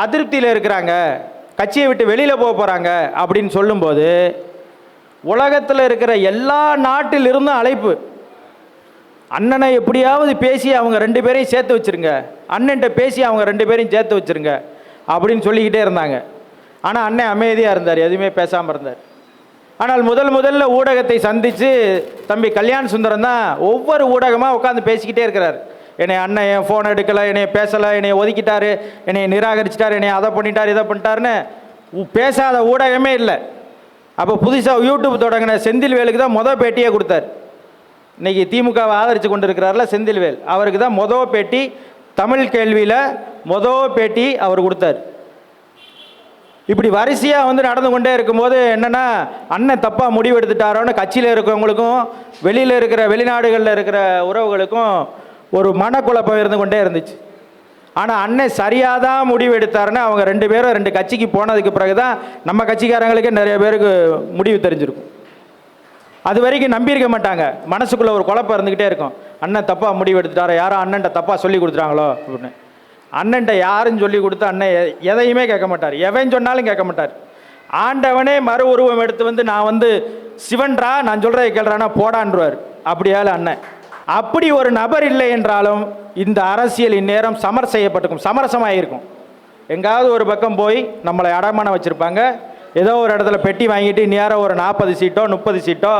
அதிருப்தியில் இருக்கிறாங்க, கட்சியை விட்டு வெளியில் போக போகிறாங்க அப்படின்னு சொல்லும்போது உலகத்தில் இருக்கிற எல்லா நாட்டிலிருந்தும் அழைப்பு, அண்ணனை எப்படியாவது பேசி அவங்க 2 பேரையும் சேர்த்து வச்சுருங்க, அண்ணன்ட்ட பேசி அவங்க 2 பேரையும் சேர்த்து வச்சுருங்க அப்படின்னு சொல்லிக்கிட்டே இருந்தாங்க. ஆனால் அண்ணன் அமைதியாக இருந்தார், எதுவுமே பேசாமல் இருந்தார். ஆனால் முதல்ல ஊடகத்தை சந்தித்து தம்பி கல்யாண சுந்தரம் தான் ஒவ்வொரு ஊடகமாக உட்காந்து பேசிக்கிட்டே இருக்கிறார். என்னை அண்ணன் என் ஃபோன் எடுக்கலை, என்னை பேசலை, என்னை ஒதுக்கிட்டாரு, என்னை நிராகரிச்சிட்டார், என்னை அதை பண்ணிட்டார் இதை பண்ணிட்டாருன்னு பேசாத ஊடகமே இல்லை. அப்போ புதுசாக யூடியூப் தொடங்கின செந்தில்வேலுக்கு தான் பேட்டியே கொடுத்தார். இன்றைக்கி திமுகவை ஆதரித்து கொண்டு இருக்கிறார்ல செந்தில்வேல், அவருக்கு தான் பேட்டி, தமிழ் கேள்வியில் பேட்டி அவர் கொடுத்தார். இப்படி வரிசையாக வந்து நடந்து கொண்டே இருக்கும்போது என்னென்னா, அண்ணன் தப்பாக முடிவு எடுத்துட்டாரோன்னு கட்சியில் இருக்கிறவங்களுக்கும் வெளியில் இருக்கிற வெளிநாடுகளில் இருக்கிற உறவுகளுக்கும் ஒரு மனக்குழப்பம் இருந்து கொண்டே இருந்துச்சு. ஆனால் அண்ணன் சரியாக தான் முடிவு எடுத்தாருன்னு அவங்க 2 பேரும் 2 கட்சிக்கு போனதுக்கு பிறகு தான் நம்ம கட்சிக்காரங்களுக்கே நிறைய பேருக்கு முடிவு தெரிஞ்சிருக்கும். அது வரைக்கும் நம்பியிருக்க மாட்டாங்க, மனசுக்குள்ளே ஒரு குழப்பம் இருந்துக்கிட்டே இருக்கும். அண்ணன் தப்பாக முடிவு எடுத்துட்டாரோ, யாரோ அண்ணன்ட்ட தப்பாக சொல்லி கொடுத்துட்டாங்களோ அப்படின்னு. அண்ணன்ட்ட யாரும் சொல்லி கொடுத்து அண்ணன் எதையுமே கேட்க மாட்டார், எவன் சொன்னாலும் கேட்க மாட்டார். ஆண்டவனே மறு உருவம் எடுத்து வந்து நான் வந்து சிவன்றா, நான் சொல்கிறத கேள்றானா போடான்றுவார். அப்படியால அண்ணன் அப்படி ஒரு நபர் இல்லை என்றாலும் இந்த அரசியல் இந்நேரம் செய்யப்பட்டிருக்கும், சமரசமாகிருக்கும். எங்காவது ஒரு பக்கம் போய் நம்மளை அடமானம் வச்சுருப்பாங்க, ஏதோ ஒரு இடத்துல பெட்டி வாங்கிட்டு நேரம் ஒரு 40 சீட்டோ 30 சீட்டோ,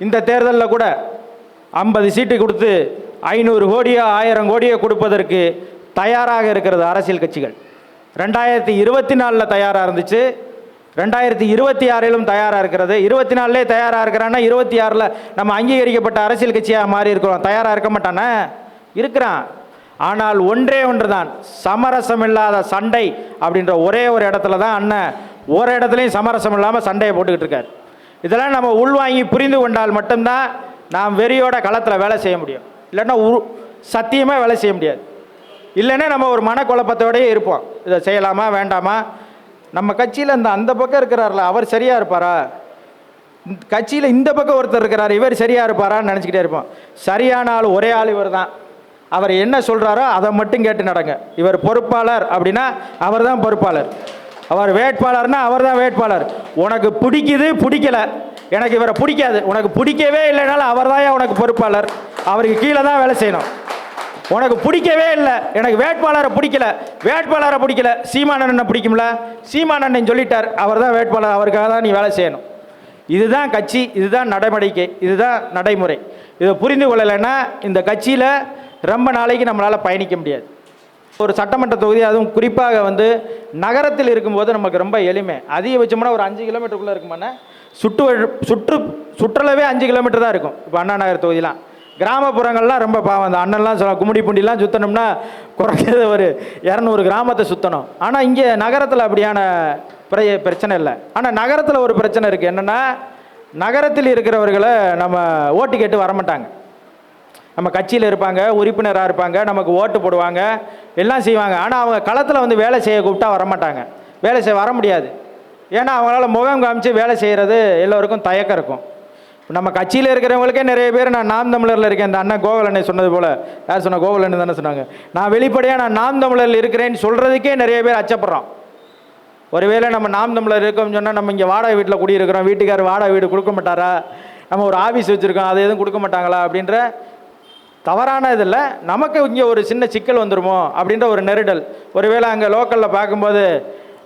இந்த தேர்தலில் கூட 50 சீட்டு கொடுத்து 500 கோடியோ 1000 கோடியோ கொடுப்பதற்கு தயாராக இருக்கிறது அரசியல் கட்சிகள். 2024 தயாராக இருந்துச்சு, 2026 தயாராக இருக்கிறது. 24 தயாராக இருக்கிறான்னா 26 நம்ம அங்கீகரிக்கப்பட்ட அரசியல் கட்சியாக மாறி இருக்கிறோம். தயாராக இருக்க மாட்டானே, இருக்கிறான். ஆனால் ஒன்றே ஒன்று தான், சமரசம் இல்லாத சண்டை அப்படின்ற ஒரே ஒரு இடத்துல தான் அண்ணன் ஒரு இடத்துலையும் சமரசம் இல்லாமல் சண்டையை போட்டுக்கிட்டு இருக்கார். இதெல்லாம் நம்ம உள்வாங்கி புரிந்து கொண்டால் மட்டும்தான் நாம் வெறியோட களத்தில் வேலை செய்ய முடியும். இல்லைன்னா சத்தியமாக வேலை செய்ய முடியாது. இல்லைன்னா நம்ம ஒரு மனக்குழப்பத்தோடையே இருப்போம். இதை செய்யலாமா வேண்டாமா, நம்ம கட்சியில் அந்த பக்கம் இருக்கிறார்ல அவர் சரியாக இருப்பாரா, கட்சியில் இந்த பக்கம் ஒருத்தர் இருக்கிறார் இவர் சரியாக இருப்பாரான்னு நினச்சிக்கிட்டே இருப்போம். சரியான ஆள் ஒரே ஆள் இவர் தான். அவர் என்ன சொல்கிறாரோ அதை மட்டும் கேட்டு நடங்க. இவர் பொறுப்பாளர் அப்படின்னா அவர் தான் பொறுப்பாளர், அவர் வேட்பாளர்னா அவர் தான் வேட்பாளர். உனக்கு பிடிக்குது பிடிக்கல, எனக்கு இவரை பிடிக்காது, உனக்கு பிடிக்கவே இல்லைனாலும் அவர் தான் உனக்கு பொறுப்பாளர், அவருக்கு கீழே தான் வேலை செய்யணும். உனக்கு பிடிக்கவே இல்லை, எனக்கு வேட்பாளரை பிடிக்கல, சீமானண்ணனை பிடிக்கும்ல, சீமானண்ணன் சொல்லிட்டார் அவர் தான் வேட்பாளர், அவருக்காக தான் நீ வேலை செய்யணும். இதுதான் கட்சி, இதுதான் இதுதான் நடைமுறை. இதை புரிந்து கொள்ளலைன்னா இந்த கட்சியில் ரொம்ப நாளைக்கு நம்மளால் பயணிக்க முடியாது. ஒரு சட்டமன்ற தொகுதி, அதுவும் குறிப்பாக நகரத்தில் இருக்கும்போது நமக்கு ரொம்ப எளிமை. அதிகபட்சமான ஒரு 5 கிலோமீட்டருக்குள்ளே இருக்குமாண்ணே, சுற்றளவே 5 கிலோமீட்டர் தான் இருக்கும். இப்போ அண்ணா நகர் தொகுதிலாம், கிராமப்புறங்கள்லாம் ரொம்ப பாவம். அந்த அண்ணன்லாம் சொல்ல கும்மிடி பூண்டிலாம் சுற்றணும்னா குறைஞ்சது ஒரு 200 கிராமத்தை சுற்றணும். ஆனால் இங்கே நகரத்தில் அப்படியான பிரச்சனை இல்லை. ஆனால் நகரத்தில் ஒரு பிரச்சனை இருக்குது. என்னென்னா, நகரத்தில் இருக்கிறவர்களை நம்ம ஓட்டு கேட்டு வரமாட்டாங்க. நம்ம கட்சியில் இருப்பாங்க, உறுப்பினராக இருப்பாங்க, நமக்கு ஓட்டு போடுவாங்க, எல்லாம் செய்வாங்க. ஆனால் அவங்க களத்தில் வேலை செய்ய கூப்பிட்டா வரமாட்டாங்க, வேலை செய்ய வர முடியாது. ஏன்னா அவங்களால முகம் காமிச்சு வேலை செய்கிறது எல்லோருக்கும் தயக்கம் இருக்கும். நம்ம கட்சியில் இருக்கிறவங்களுக்கே நிறைய பேர், நான் நாம் தமிழரில் இருக்கேன், இந்த அண்ணன் கோகுலண்ணை சொன்னது போல், யார் சொன்ன, கோகுலண்ணன் தானே சொன்னாங்க, நான் வெளிப்படையாக நான் நாம் தமிழரில் இருக்கிறேன்னு சொல்கிறதுக்கே நிறைய பேர் அச்சப்படுறோம். ஒருவேளை நம்ம நாம் தமிழர் இருக்கோம்னு சொன்னால், நம்ம இங்கே வாடகை வீட்டில் குடியிருக்கிறோம், வீட்டுக்காரர் வாடகை வீடு கொடுக்க மாட்டாரா, நம்ம ஒரு ஆஃபீஸ் வச்சுருக்கோம் அதை எதுவும் கொடுக்க மாட்டாங்களா அப்படின்ற தவறான இதில் நமக்கு இங்கே ஒரு சின்ன சிக்கல் வந்துடுமோ அப்படின்ற ஒரு நெருடல். ஒருவேளை அங்கே லோக்கலில் பார்க்கும்போது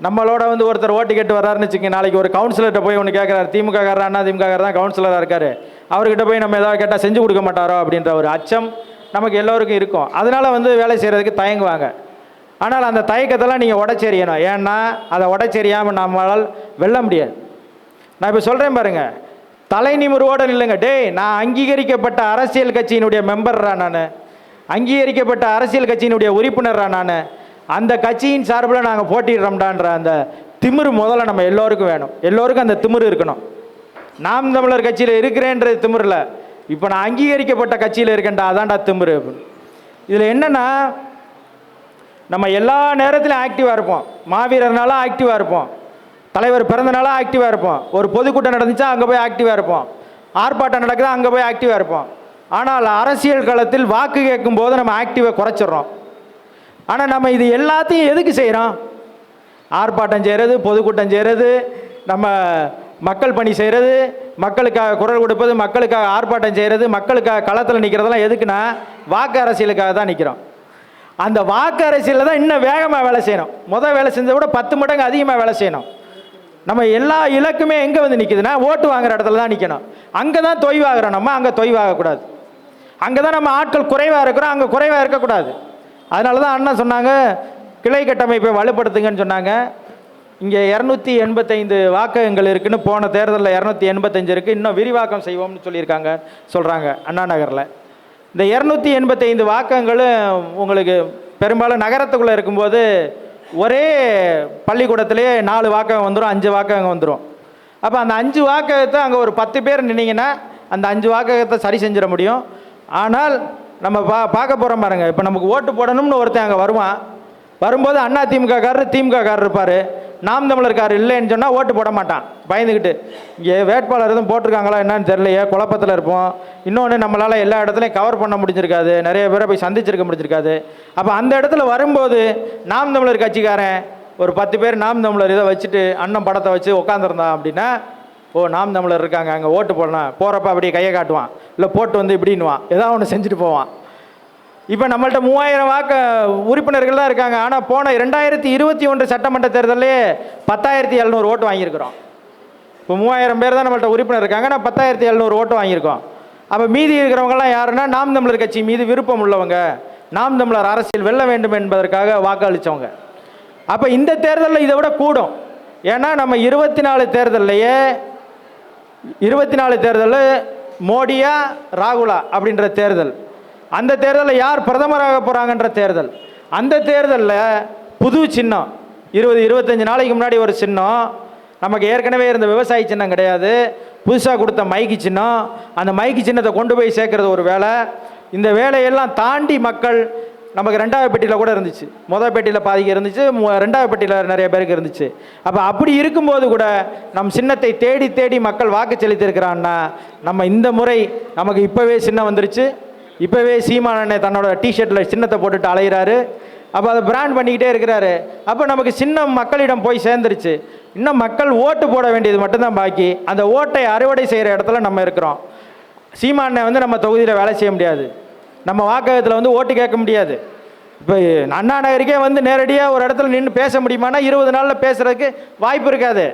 நம்மளோட ஒருத்தர் ஓட்டு கேட்டு வர்றாருன்னு வச்சுக்கோங்க, நாளைக்கு ஒரு கவுன்சிலர்கிட்ட போய் ஒன்று கேட்குறாரு, திமுககாரர் அண்ணா திமுககாரர் தான் கவுன்சிலராக இருக்கார், அவர்கிட்ட போய் நம்ம ஏதாவது கேட்டால் செஞ்சு கொடுக்க மாட்டாரோ அப்படின்ற ஒரு அச்சம் நமக்கு எல்லோருக்கும் இருக்கும். அதனால் வேலை செய்கிறதுக்கு தயங்குவாங்க. ஆனால் அந்த தயக்கத்தெல்லாம் நீங்கள் உடச்செறியணும். ஏன்னா அதை உடச்செறியாமல் நம்மளால் வெல்ல முடியாது. நான் இப்போ சொல்கிறேன் பாருங்கள், தலை நிமிர்வோடு இல்லைங்க. நான் அங்கீகரிக்கப்பட்ட அரசியல் கட்சியினுடைய மெம்பர்ரா, நான் அங்கீகரிக்கப்பட்ட அரசியல் கட்சியினுடைய உறுப்பினர்ரா, நான் அந்த கட்சியின் சார்பில் நாங்கள் போட்டிடுறோம்டான்ற அந்த திமிரு முதல்ல நம்ம எல்லோருக்கும் வேணும். எல்லோருக்கும் அந்த திமிரு இருக்கணும். நாம் தமிழர் கட்சியில் இருக்கிறேன்றது திமிரில், இப்போ நான் அங்கீகரிக்கப்பட்ட கட்சியில் இருக்கேன்டா அதான்டா திமிரு. இதில் என்னென்னா, நம்ம எல்லா நேரத்திலும் ஆக்டிவாக இருப்போம், மாவீரர்னால ஆக்டிவாக இருப்போம், தலைவர் பிறந்தனால ஆக்டிவாக இருப்போம், ஒரு பொதுக்கூட்டம் நடந்துச்சா அங்கே போய் ஆக்டிவாக இருப்போம், ஆர்ப்பாட்டம் நடக்குதா அங்கே போய் ஆக்டிவாக இருப்போம். ஆனால் அரசியல் களத்தில் வாக்கு கேட்கும் போது நம்ம ஆக்டிவாக குறைச்சிட்றோம். ஆனால் நம்ம இது எல்லாத்தையும் எதுக்கு செய்கிறோம்? ஆர்ப்பாட்டம் செய்கிறது, பொதுக்கூட்டம் செய்கிறது, நம்ம மக்கள் பணி செய்கிறது, மக்களுக்காக குரல் கொடுப்பது, மக்களுக்காக ஆர்ப்பாட்டம் செய்கிறது, மக்களுக்காக களத்தில் நிற்கிறதெல்லாம் எதுக்குன்னா வாக்கு அரசியலுக்காக தான் நிற்கிறோம். அந்த வாக்கு அரசியலில் தான் இன்னும் வேகமாக வேலை செய்யணும். வேலை செஞ்சதை விட 10 மடங்கு அதிகமாக வேலை செய்யணும். நம்ம எல்லா இலக்குமே எங்கே நிற்குதுன்னா ஓட்டு வாங்குற இடத்துல தான் நிற்கணும். அங்கே தான் தொய்வாகிறோம். நம்ம அங்கே தொய்வாகக்கூடாது. அங்கே தான் நம்ம ஆட்கள் குறைவாக இருக்கிறோம், அங்கே குறைவாக இருக்கக்கூடாது. அதனால தான் அண்ணா சொன்னாங்க, கிளை கட்டமைப்பை வலுப்படுத்துங்கன்னு சொன்னாங்க. இங்கே 285 வாக்ககங்கள் இருக்குன்னு, போன தேர்தலில் 285 இருக்குது, இன்னும் விரிவாக்கம் செய்வோம்னு சொல்கிறாங்க அண்ணா நகரில். இந்த 285 வாக்ககங்களும் உங்களுக்கு பெரும்பாலும் நகரத்துக்குள்ளே இருக்கும்போது ஒரே பள்ளிக்கூடத்திலே 4 வாக்ககம் வந்துடும், 5 வாக்ககம் வந்துடும். அப்போ அந்த 5 வாக்ககத்தை அங்கே ஒரு 10 பேர் நின்னீங்கன்னா அந்த 5 வாக்ககத்தை சரி செஞ்சிட முடியும். ஆனால் நம்ம பார்க்க போகிறோம் பாருங்க, இப்போ நமக்கு ஓட்டு போடணும்னு ஒருத்தன் அங்கே வரும்போது அண்ணா திமுககாரர் இருப்பார், நாம் தமிழர்காரர் இல்லைன்னு சொன்னால் ஓட்டு போட மாட்டான் பயந்துக்கிட்டு. இங்கே வேட்பாளர் எதுவும் போட்டிருக்காங்களா என்னன்னு தெரியலையே, குழப்பத்தில் இருப்போம். இன்னொன்று, நம்மளால் எல்லா இடத்துலையும் கவர் பண்ண முடிஞ்சிருக்காது, நிறைய பேரை போய் சந்திச்சிருக்க முடிஞ்சிருக்காது. அப்போ அந்த இடத்துல வரும்போது நாம் தமிழர் கட்சிக்காரன் ஒரு 10 பேர் நாம் தமிழர் இதை வச்சுட்டு அண்ணன் படத்தை வச்சு உட்காந்துருந்தான் அப்படின்னா, ஓ நாம் தமிழர் இருக்காங்க அங்கே ஓட்டு போடலாம், போகிறப்ப அப்படியே கையை காட்டுவான், இல்லை போட்டு இப்படின்னுவான், ஏதாவது ஒன்று செஞ்சுட்டு போவான். இப்போ நம்மள்ட்ட 3000 உறுப்பினர்கள் தான் இருக்காங்க. ஆனால் போன 2021 சட்டமன்ற தேர்தலே 10,700 ஓட்டு வாங்கியிருக்கிறோம். இப்போ 3000 பேர் தான் நம்மள்ட்ட உறுப்பினர் இருக்காங்க, நான் 10,700 ஓட்டு வாங்கியிருக்கோம். அப்போ மீதி இருக்கிறவங்கலாம் யாருன்னா, நாம் தமிழர் கட்சி மீது விருப்பம் உள்ளவங்க, நாம் தமிழர் அரசியல் வெல்ல வேண்டும் என்பதற்காக வாக்களித்தவங்க. அப்போ இந்த தேர்தலில் இதை விட கூடும். ஏன்னா நம்ம 24 தேர்தலில் மோடியா ராகுலா அப்படின்ற தேர்தல், அந்த தேர்தலில் யார் பிரதமராக போகிறாங்கன்ற தேர்தல், அந்த தேர்தலில் புது சின்னம் 20-25 நாளைக்கு முன்னாடி ஒரு சின்னம், நமக்கு ஏற்கனவே இருந்த விவசாய சின்னம் கிடையாது, புதுசாக கொடுத்த மைக்கு சின்னம். அந்த மைக்கு சின்னத்தை கொண்டு போய் சேர்க்கறது ஒரு வேலை. இந்த வேலையெல்லாம் தாண்டி மக்கள், நமக்கு 2வது பெட்டியில் கூட இருந்துச்சு, முதல் பெட்டியில் பாதிக்கு இருந்துச்சு, 2வது பெட்டியில் நிறைய பேருக்கு இருந்துச்சு. அப்போ அப்படி இருக்கும்போது கூட நம் சின்னத்தை தேடி தேடி மக்கள் வாக்கு செலுத்தியிருக்கிறான்னா, நம்ம இந்த முறை நமக்கு இப்போவே சின்னம் வந்துருச்சு. இப்போவே சீமானண்ணே தன்னோட டிஷர்ட்டில் சின்னத்தை போட்டுட்டு அலைகிறாரு. அப்போ அதை பிராண்ட் பண்ணிக்கிட்டே இருக்கிறாரு. அப்போ நமக்கு சின்னம் மக்களிடம் போய் சேர்ந்துருச்சு. இன்னும் மக்கள் ஓட்டு போட வேண்டியது மட்டும்தான் பாக்கி. அந்த ஓட்டை அறுவடை செய்கிற இடத்துல நம்ம இருக்கிறோம். சீமானண்ணே நம்ம தொகுதியில் வேலை செய்ய முடியாது, நம்ம வாக்ககத்தில் ஓட்டு கேட்க முடியாது. இப்போ அண்ணா நகருக்கே நேரடியாக ஒரு இடத்துல நின்று பேச முடியுமானா 20 நாளில் பேசுகிறதுக்கு வாய்ப்பு இருக்காது.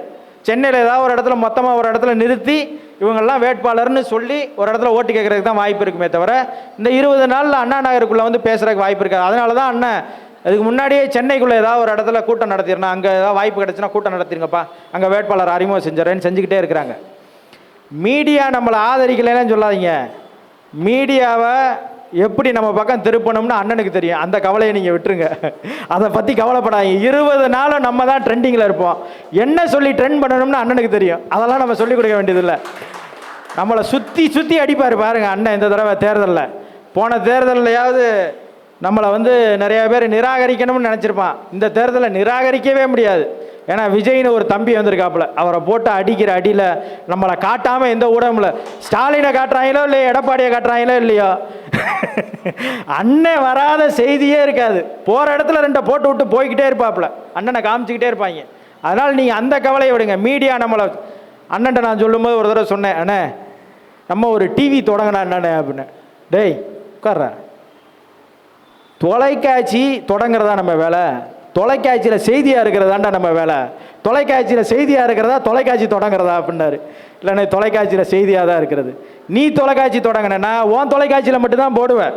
சென்னையில் ஏதாவது ஒரு இடத்துல மொத்தமாக ஒரு இடத்துல நிறுத்தி இவங்கெல்லாம் வேட்பாளர்னு சொல்லி ஒரு இடத்துல ஓட்டு கேட்குறதுக்கு தான் வாய்ப்பு இருக்குமே தவிர, இந்த 20 நாளில் அண்ணா நகருக்குள்ளே பேசுகிறதுக்கு வாய்ப்பு இருக்காது. அதனால தான் அண்ணன் அதுக்கு முன்னாடியே சென்னைக்குள்ளே ஏதாவது ஒரு இடத்துல கூட்டம் நடத்திடுறேன், அங்கே ஏதாவது வாய்ப்பு கிடச்சுன்னா கூட்டம் நடத்திருங்கப்பா, அங்கே வேட்பாளர் அறிமுகம் செஞ்சுறேன்னு செஞ்சுக்கிட்டே இருக்கிறாங்க. மீடியா நம்மளை ஆதரிக்கலைன்னு சொல்லாதீங்க. மீடியாவை எப்படி நம்ம பக்கம் திருப்பணும்னு அண்ணனுக்கு தெரியும். அந்த கவலையை நீங்கள் விட்டுருங்க, அதை பற்றி கவலைப்படாதீங்க. 20 நாளும் நம்ம தான் ட்ரெண்டிங்கில் இருப்போம். என்ன சொல்லி ட்ரெண்ட் பண்ணணும்னு அண்ணனுக்கு தெரியும். அதெல்லாம் நம்ம சொல்லிக் கொடுக்க வேண்டியதில்லை. நம்மளை சுற்றி சுற்றி அடிப்பார் பாருங்கள் அண்ணன். இந்த தடவை தேர்தலில், போன தேர்தலையாவது நம்மளை நிறைய பேர் நிராகரிக்கணும்னு நினச்சிருப்பான். இந்த தேர்தலை நிராகரிக்கவே முடியாது. ஏன்னா விஜய்னு ஒரு தம்பி வந்திருக்காப்புல, அவரை போட்டு அடிக்கிற அடியில் நம்மளை காட்டாமல் எந்த ஊடகமில்ல. ஸ்டாலினை காட்டுறாங்களோ இல்லையோ, எடப்பாடியை காட்டுறாங்களோ இல்லையோ, அண்ணன் வராத செய்தியே இருக்காது. போகிற இடத்துல 2 போட்டு விட்டு போய்கிட்டே இருப்பாப்புல, அண்ணனை காமிச்சிக்கிட்டே இருப்பாங்க. அதனால் நீங்கள் அந்த கவலையை விடுங்க. மீடியா நம்மளை, அண்ணன்ட்ட நான் சொல்லும்போது ஒரு தடவை சொன்னேன், அண்ணே நம்ம ஒரு டிவி தொடங்கினா என்னண்ணே அப்படின்னு. டேய் உட்கார்ற, தொலைக்காட்சி தொடங்குறதா நம்ம வேலை, தொலைக்காட்சியில் செய்தியாக இருக்கிறதாண்டா நம்ம வேலை. தொலைக்காட்சியில் செய்தியாக இருக்கிறதா தொலைக்காட்சி தொடங்குறதா அப்படின்னாரு. இல்லைண்ணே தொலைக்காட்சியில் செய்தியாக தான் இருக்கிறது. நீ தொலைக்காட்சி தொடங்கினா உன் தொலைக்காட்சியில் மட்டும்தான் போடுவேன்,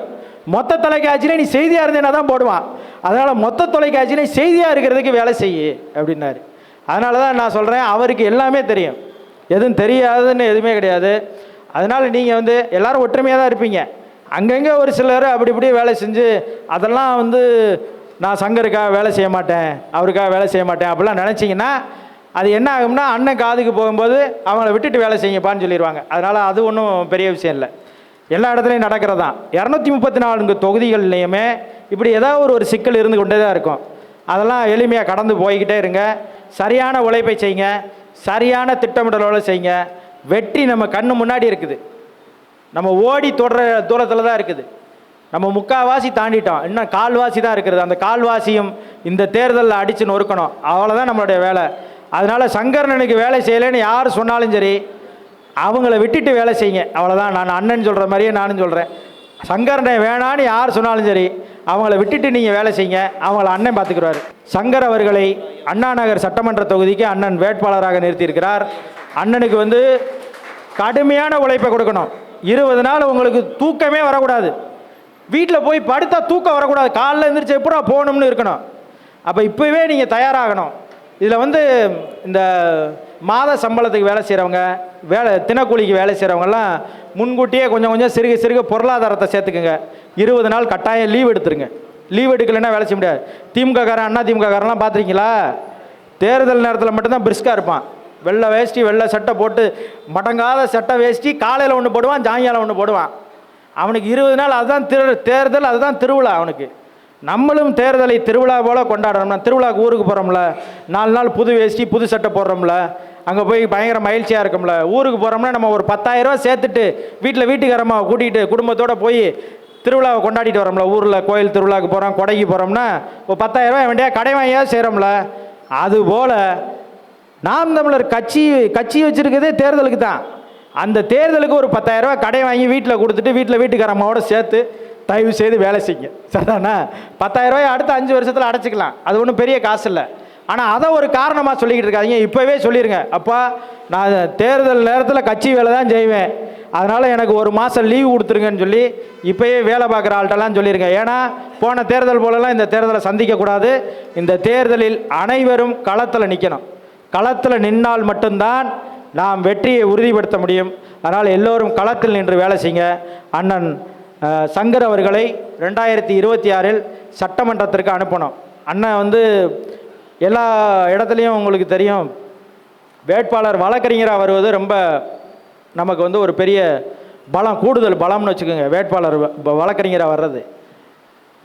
மொத்த தொலைக்காட்சியில் நீ செய்தியாக இருந்தேன்னா தான் போடுவான். அதனால் மொத்த தொலைக்காட்சியில் செய்தியாக இருக்கிறதுக்கு வேலை செய்யு அப்படின்னாரு. அதனால தான் நான் சொல்கிறேன், அவருக்கு எல்லாமே தெரியும், எதுவும் தெரியாதுன்னு எதுவுமே கிடையாது. அதனால் நீங்கள் எல்லோரும் ஒற்றுமையாக தான் இருப்பீங்க. அங்கங்கே ஒரு சிலர் அப்படி இப்படி வேலை செஞ்சு, அதெல்லாம் நான் சங்கருக்காக வேலை செய்ய மாட்டேன், அவருக்காக வேலை செய்ய மாட்டேன் அப்படிலாம் நினச்சிங்கன்னா அது என்ன ஆகும்னா, அண்ணன் காதுக்கு போகும்போது அவங்கள விட்டுட்டு வேலை செய்யுப்பான்னு சொல்லிடுவாங்க. அதனால் அது ஒன்றும் பெரிய விஷயம் இல்லை, எல்லா இடத்துலையும் நடக்கிறது தான். 234 தொகுதிகள்லையுமே இப்படி ஏதாவது ஒரு சிக்கல் இருந்து கொண்டே தான் இருக்கும். அதெல்லாம் எளிமையாக கடந்து போய்கிட்டே இருங்க. சரியான உழைப்பை செய்யுங்க, சரியான திட்டமிடலோடு செய்யுங்க. வெற்றி நம்ம கண்ணு முன்னாடி இருக்குது, நம்ம ஓடி தொடர தூரத்தில் தான் இருக்குது. நம்ம முக்கால்வாசி தாண்டிட்டோம், இன்னும் கால்வாசி தான் இருக்கிறது. அந்த கால்வாசியும் இந்த தேர்தலில் அடித்து நொறுக்கணும், அவ்வளோதான் நம்மளுடைய வேலை. அதனால் சங்கரனுக்கு வேலை செய்யலைன்னு யார் சொன்னாலும் சரி, அவங்கள விட்டுட்டு வேலை செய்யுங்க, அவ்வளோதான். நான் அண்ணன் சொல்கிற மாதிரியே நானும் சொல்கிறேன். சங்கரனை வேணான்னு யார் சொன்னாலும் சரி, அவங்கள விட்டுட்டு நீங்கள் வேலை செய்யுங்க, அவங்கள அண்ணன் பார்த்துக்குறாரு. சங்கர் அவர்களை அண்ணா நகர் சட்டமன்ற தொகுதிக்கு அண்ணன் வேட்பாளராக நிறுத்தியிருக்கிறார். அண்ணனுக்கு கடுமையான உழைப்பை கொடுக்கணும். 20 நாள் உங்களுக்கு தூக்கமே வரக்கூடாது, வீட்டில் போய் படுத்தா தூக்கம் வரக்கூடாது, காலைல எழுந்திரிச்சு எப்படா போகணும்னு இருக்கணும். அப்போ இப்போவே நீங்கள் தயாராகணும். இதில் இந்த மாத சம்பளத்துக்கு வேலை செய்கிறவங்க, தினக்கூலிக்கு வேலை செய்கிறவங்கெல்லாம் முன்கூட்டியே கொஞ்சம் கொஞ்சம் சிறுக சிறுக பொருளாதாரத்தை சேர்த்துக்குங்க. 20 நாள் கட்டாயம் லீவ் எடுத்துருங்க. லீவ் எடுக்கலைன்னா வேலை செய்ய முடியாது. திமுககாரன் அண்ணா திமுககாரன்லாம் பார்த்துருக்கீங்களா, தேர்தல் நேரத்தில் மட்டும்தான் பிரிஸ்காக இருப்பான். வெள்ளை வேஷ்டி வெள்ளை சட்டை போட்டு, மடங்காத சட்டை வேஷ்டி, காலையில் ஒன்று போடுவான், சாயங்காலம் ஒன்று போடுவான். அவனுக்கு 20 நாள் அதுதான் தேர்தல், அதுதான் திருவிழா அவனுக்கு. நம்மளும் தேர்தலை திருவிழா போல் கொண்டாடணும்னா, திருவிழாவுக்கு ஊருக்கு போகிறோம்ல, 4 நாள் புது வேஷ்டி புது சட்டை போடுறோம்ல, அங்கே போய் பயங்கர மகிழ்ச்சியாக இருக்கும்ல. ஊருக்கு போகிறோம்னா நம்ம ஒரு 10,000 ரூபா சேர்த்துட்டு வீட்டுக்காரமாக கூட்டிகிட்டு குடும்பத்தோடு போய் திருவிழாவை கொண்டாடிட்டு வரோம்ல. ஊரில் கோயில் திருவிழாவுக்கு போகிறோம், கொடைக்கு போகிறோம்னா ஒரு 10,000 ரூபாய் வேண்டிய கடை வாங்கியாவது செய்கிறோம்ல. அதுபோல் நாம் தமிழர் கட்சி வச்சுருக்கதே தேர்தலுக்கு தான். அந்த தேர்தலுக்கு ஒரு 10,000 ரூபாய் கடை வாங்கி வீட்டில் கொடுத்துட்டு வீட்டுக்காரம்மாவோட சேர்த்து தயவு செய்து வேலை செய்யுங்க, சரிதானா? 10,000 ரூபாய் அடுத்த 5 வருஷத்தில் அடைச்சிக்கலாம், அது ஒன்றும் பெரிய காசு இல்லை. ஆனால் அதை ஒரு காரணமாக சொல்லிக்கிட்டு இருக்காதீங்க. இப்போவே சொல்லிடுங்க, அப்பா நான் தேர்தல் நேரத்தில் கட்சி வேலை தான் செய்வேன், அதனால் எனக்கு ஒரு மாதம் லீவு கொடுத்துருங்கன்னு சொல்லி இப்போயே வேலை பார்க்குற ஆள்கிட்டலாம் சொல்லியிருக்கேன். ஏன்னா போன தேர்தல் போலலாம் இந்த தேர்தலை சந்திக்கக்கூடாது. இந்த தேர்தலில் அனைவரும் களத்தில் நிற்கணும். களத்தில் நின்னால் மட்டும்தான் நாம் வெற்றியை உறுதிப்படுத்த முடியும். அதனால் எல்லோரும் களத்தில் நின்று வேலை செய்யுங்க. அண்ணன் சங்கர் அவர்களை 2026 சட்டமன்றத்திற்கு அனுப்பணும். அண்ணன் எல்லா இடத்துலையும் உங்களுக்கு தெரியும், வேட்பாளர் வழக்கறிஞராக வருவது ரொம்ப நமக்கு ஒரு பெரிய பலம், கூடுதல் பலம்னு வச்சுக்கோங்க. வேட்பாளர் வழக்கறிஞராக வர்றது,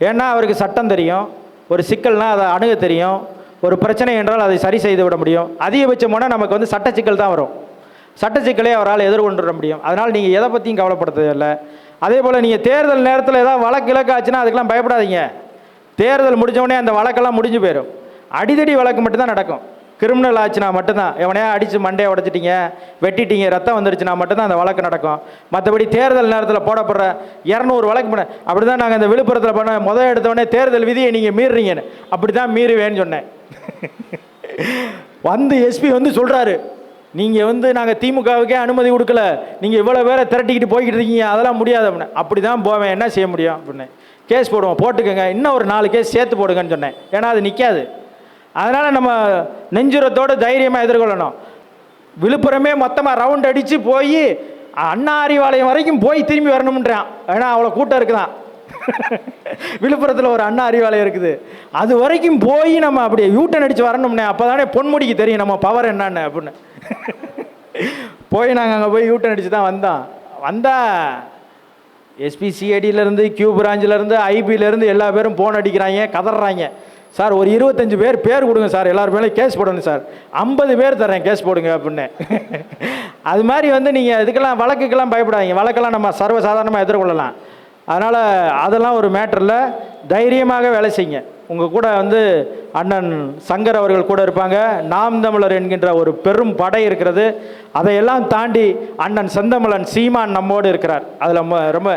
ஏன்னா அவருக்கு சட்டம் தெரியும், ஒரு சிக்கல்னால் அதை அணுக தெரியும், ஒரு பிரச்சனை என்றால் அதை சரி செய்து விட முடியும். அதிகபட்சமான நமக்கு சட்ட சிக்கல் தான் வரும், சட்ட சிக்கலே அவரால் எதிர்கொண்டு வர முடியும். அதனால் நீங்கள் எதை பற்றியும் கவலைப்படுறதில்லை. அதே போல் நீங்கள் தேர்தல் நேரத்தில் ஏதாவது வழக்கு இலக்காச்சுன்னா அதுக்கெல்லாம் பயப்படாதீங்க. தேர்தல் முடிஞ்சவொடனே அந்த வழக்கெல்லாம் முடிஞ்சு போயிடும். அடிதடி வழக்கு மட்டும்தான் நடக்கும். கிரிமினல் ஆச்சுன்னா மட்டும்தான், எவனையா அடித்து மண்டையை உடச்சிட்டிங்க, வெட்டிட்டீங்க, ரத்தம் வந்துருச்சுன்னா மட்டும்தான் அந்த வழக்கு நடக்கும். மற்றபடி தேர்தல் நேரத்தில் போடப்படுற 200 வழக்கு பண்ண அப்படி தான் நாங்கள் இந்த விழுப்புரத்தில் பண்ண முதல் எடுத்தவொடனே தேர்தல் விதியை நீங்கள் மீறுறீங்கன்னு அப்படி தான் மீறுவேன்னு சொன்னேன். எஸ்பி சொல்கிறாரு, நீங்கள் நாங்கள் திமுகவுக்கே அனுமதி கொடுக்கல, நீங்கள் இவ்வளோ பேரை திரட்டிக்கிட்டு போய்கிட்டு இருக்கீங்க, அதெல்லாம் முடியாது அப்படின்னு. அப்படி தான் போவேன், என்ன செய்ய முடியும் அப்படின்னு. கேஸ் போடுவோம், போட்டுக்கோங்க, இன்னும் ஒரு 4 கேஸ் சேர்த்து போடுங்கன்னு சொன்னேன். ஏன்னா அது நிற்காது. அதனால் நம்ம நெஞ்சுரத்தோடு தைரியமாக எதிர்கொள்ளணும். விழுப்புரமே மொத்தமாக ரவுண்ட் அடித்து போய் அண்ணா அறிவாலயம் வரைக்கும் போய் திரும்பி வரணும்ன்றான். ஏன்னா அவ்வளோ கூட்டம் இருக்குதான். விழுப்புரத்தில் ஒரு அண்ணா அறிவாலயம் இருக்குது, அது வரைக்கும் போய் நம்ம அப்படியே யூட்டன் அடித்து வரணும்னே. அப்போ தானே பொன்முடிக்கு தெரியும் நம்ம பவர் என்னன்னு அப்படின்னு. போய் நாங்கள் அங்கே போய் யூட்டன் அடித்து தான் வந்தால் எஸ்பி சிஐடியிலேருந்து, கியூ பிராஞ்சிலேருந்து, ஐபியிலேருந்து எல்லா பேரும் ஃபோன் அடிக்கிறாங்க, கதறாங்க. சார் ஒரு 25 பேர் கொடுங்க சார், எல்லார் மேலேயும் கேஸ் போடணும் சார், 50 பேர் தரேன் கேஸ் போடுங்க அப்படின்னு. அது மாதிரி நீங்கள் இதுக்கெல்லாம் வழக்குக்கெல்லாம் பயப்படாதீங்க. வழக்கெல்லாம் நம்ம சர்வசாதாரணமாக எதிர்கொள்ளலாம். அதனால் அதெல்லாம் ஒரு மேட்டரில் தைரியமாக வேலை செய்யுங்க. உங்கள் கூட அண்ணன் சங்கர் அவர்கள் கூட இருப்பாங்க. நாம் தமிழர் என்கின்ற ஒரு பெரும் படை இருக்கிறது. அதையெல்லாம் தாண்டி அண்ணன் செந்தமிழன் சீமான் நம்மோடு இருக்கிறார். அதில் ரொம்ப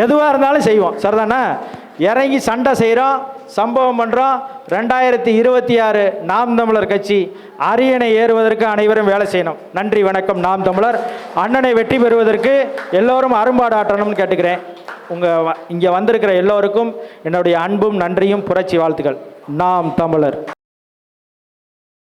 எதுவாக இருந்தாலும் செய்வோம், சரிதானே? இறங்கி சண்டை செய்கிறோம், சம்பவம் பண்ணுறோம். 2026 நாம் தமிழர் கட்சி அரியணை ஏறுவதற்கு அனைவரும் வேலை செய்யணும். நன்றி, வணக்கம். நாம் தமிழர் அண்ணனை வெற்றி பெறுவதற்கு எல்லோரும் அரும்பாடு ஆற்றணும்னு கேட்டுக்கிறேன். இங்கே வந்திருக்கிற எல்லோருக்கும் என்னுடைய அன்பும் நன்றியும் புரட்சி வாழ்த்துக்கள். நாம் தமிழர்.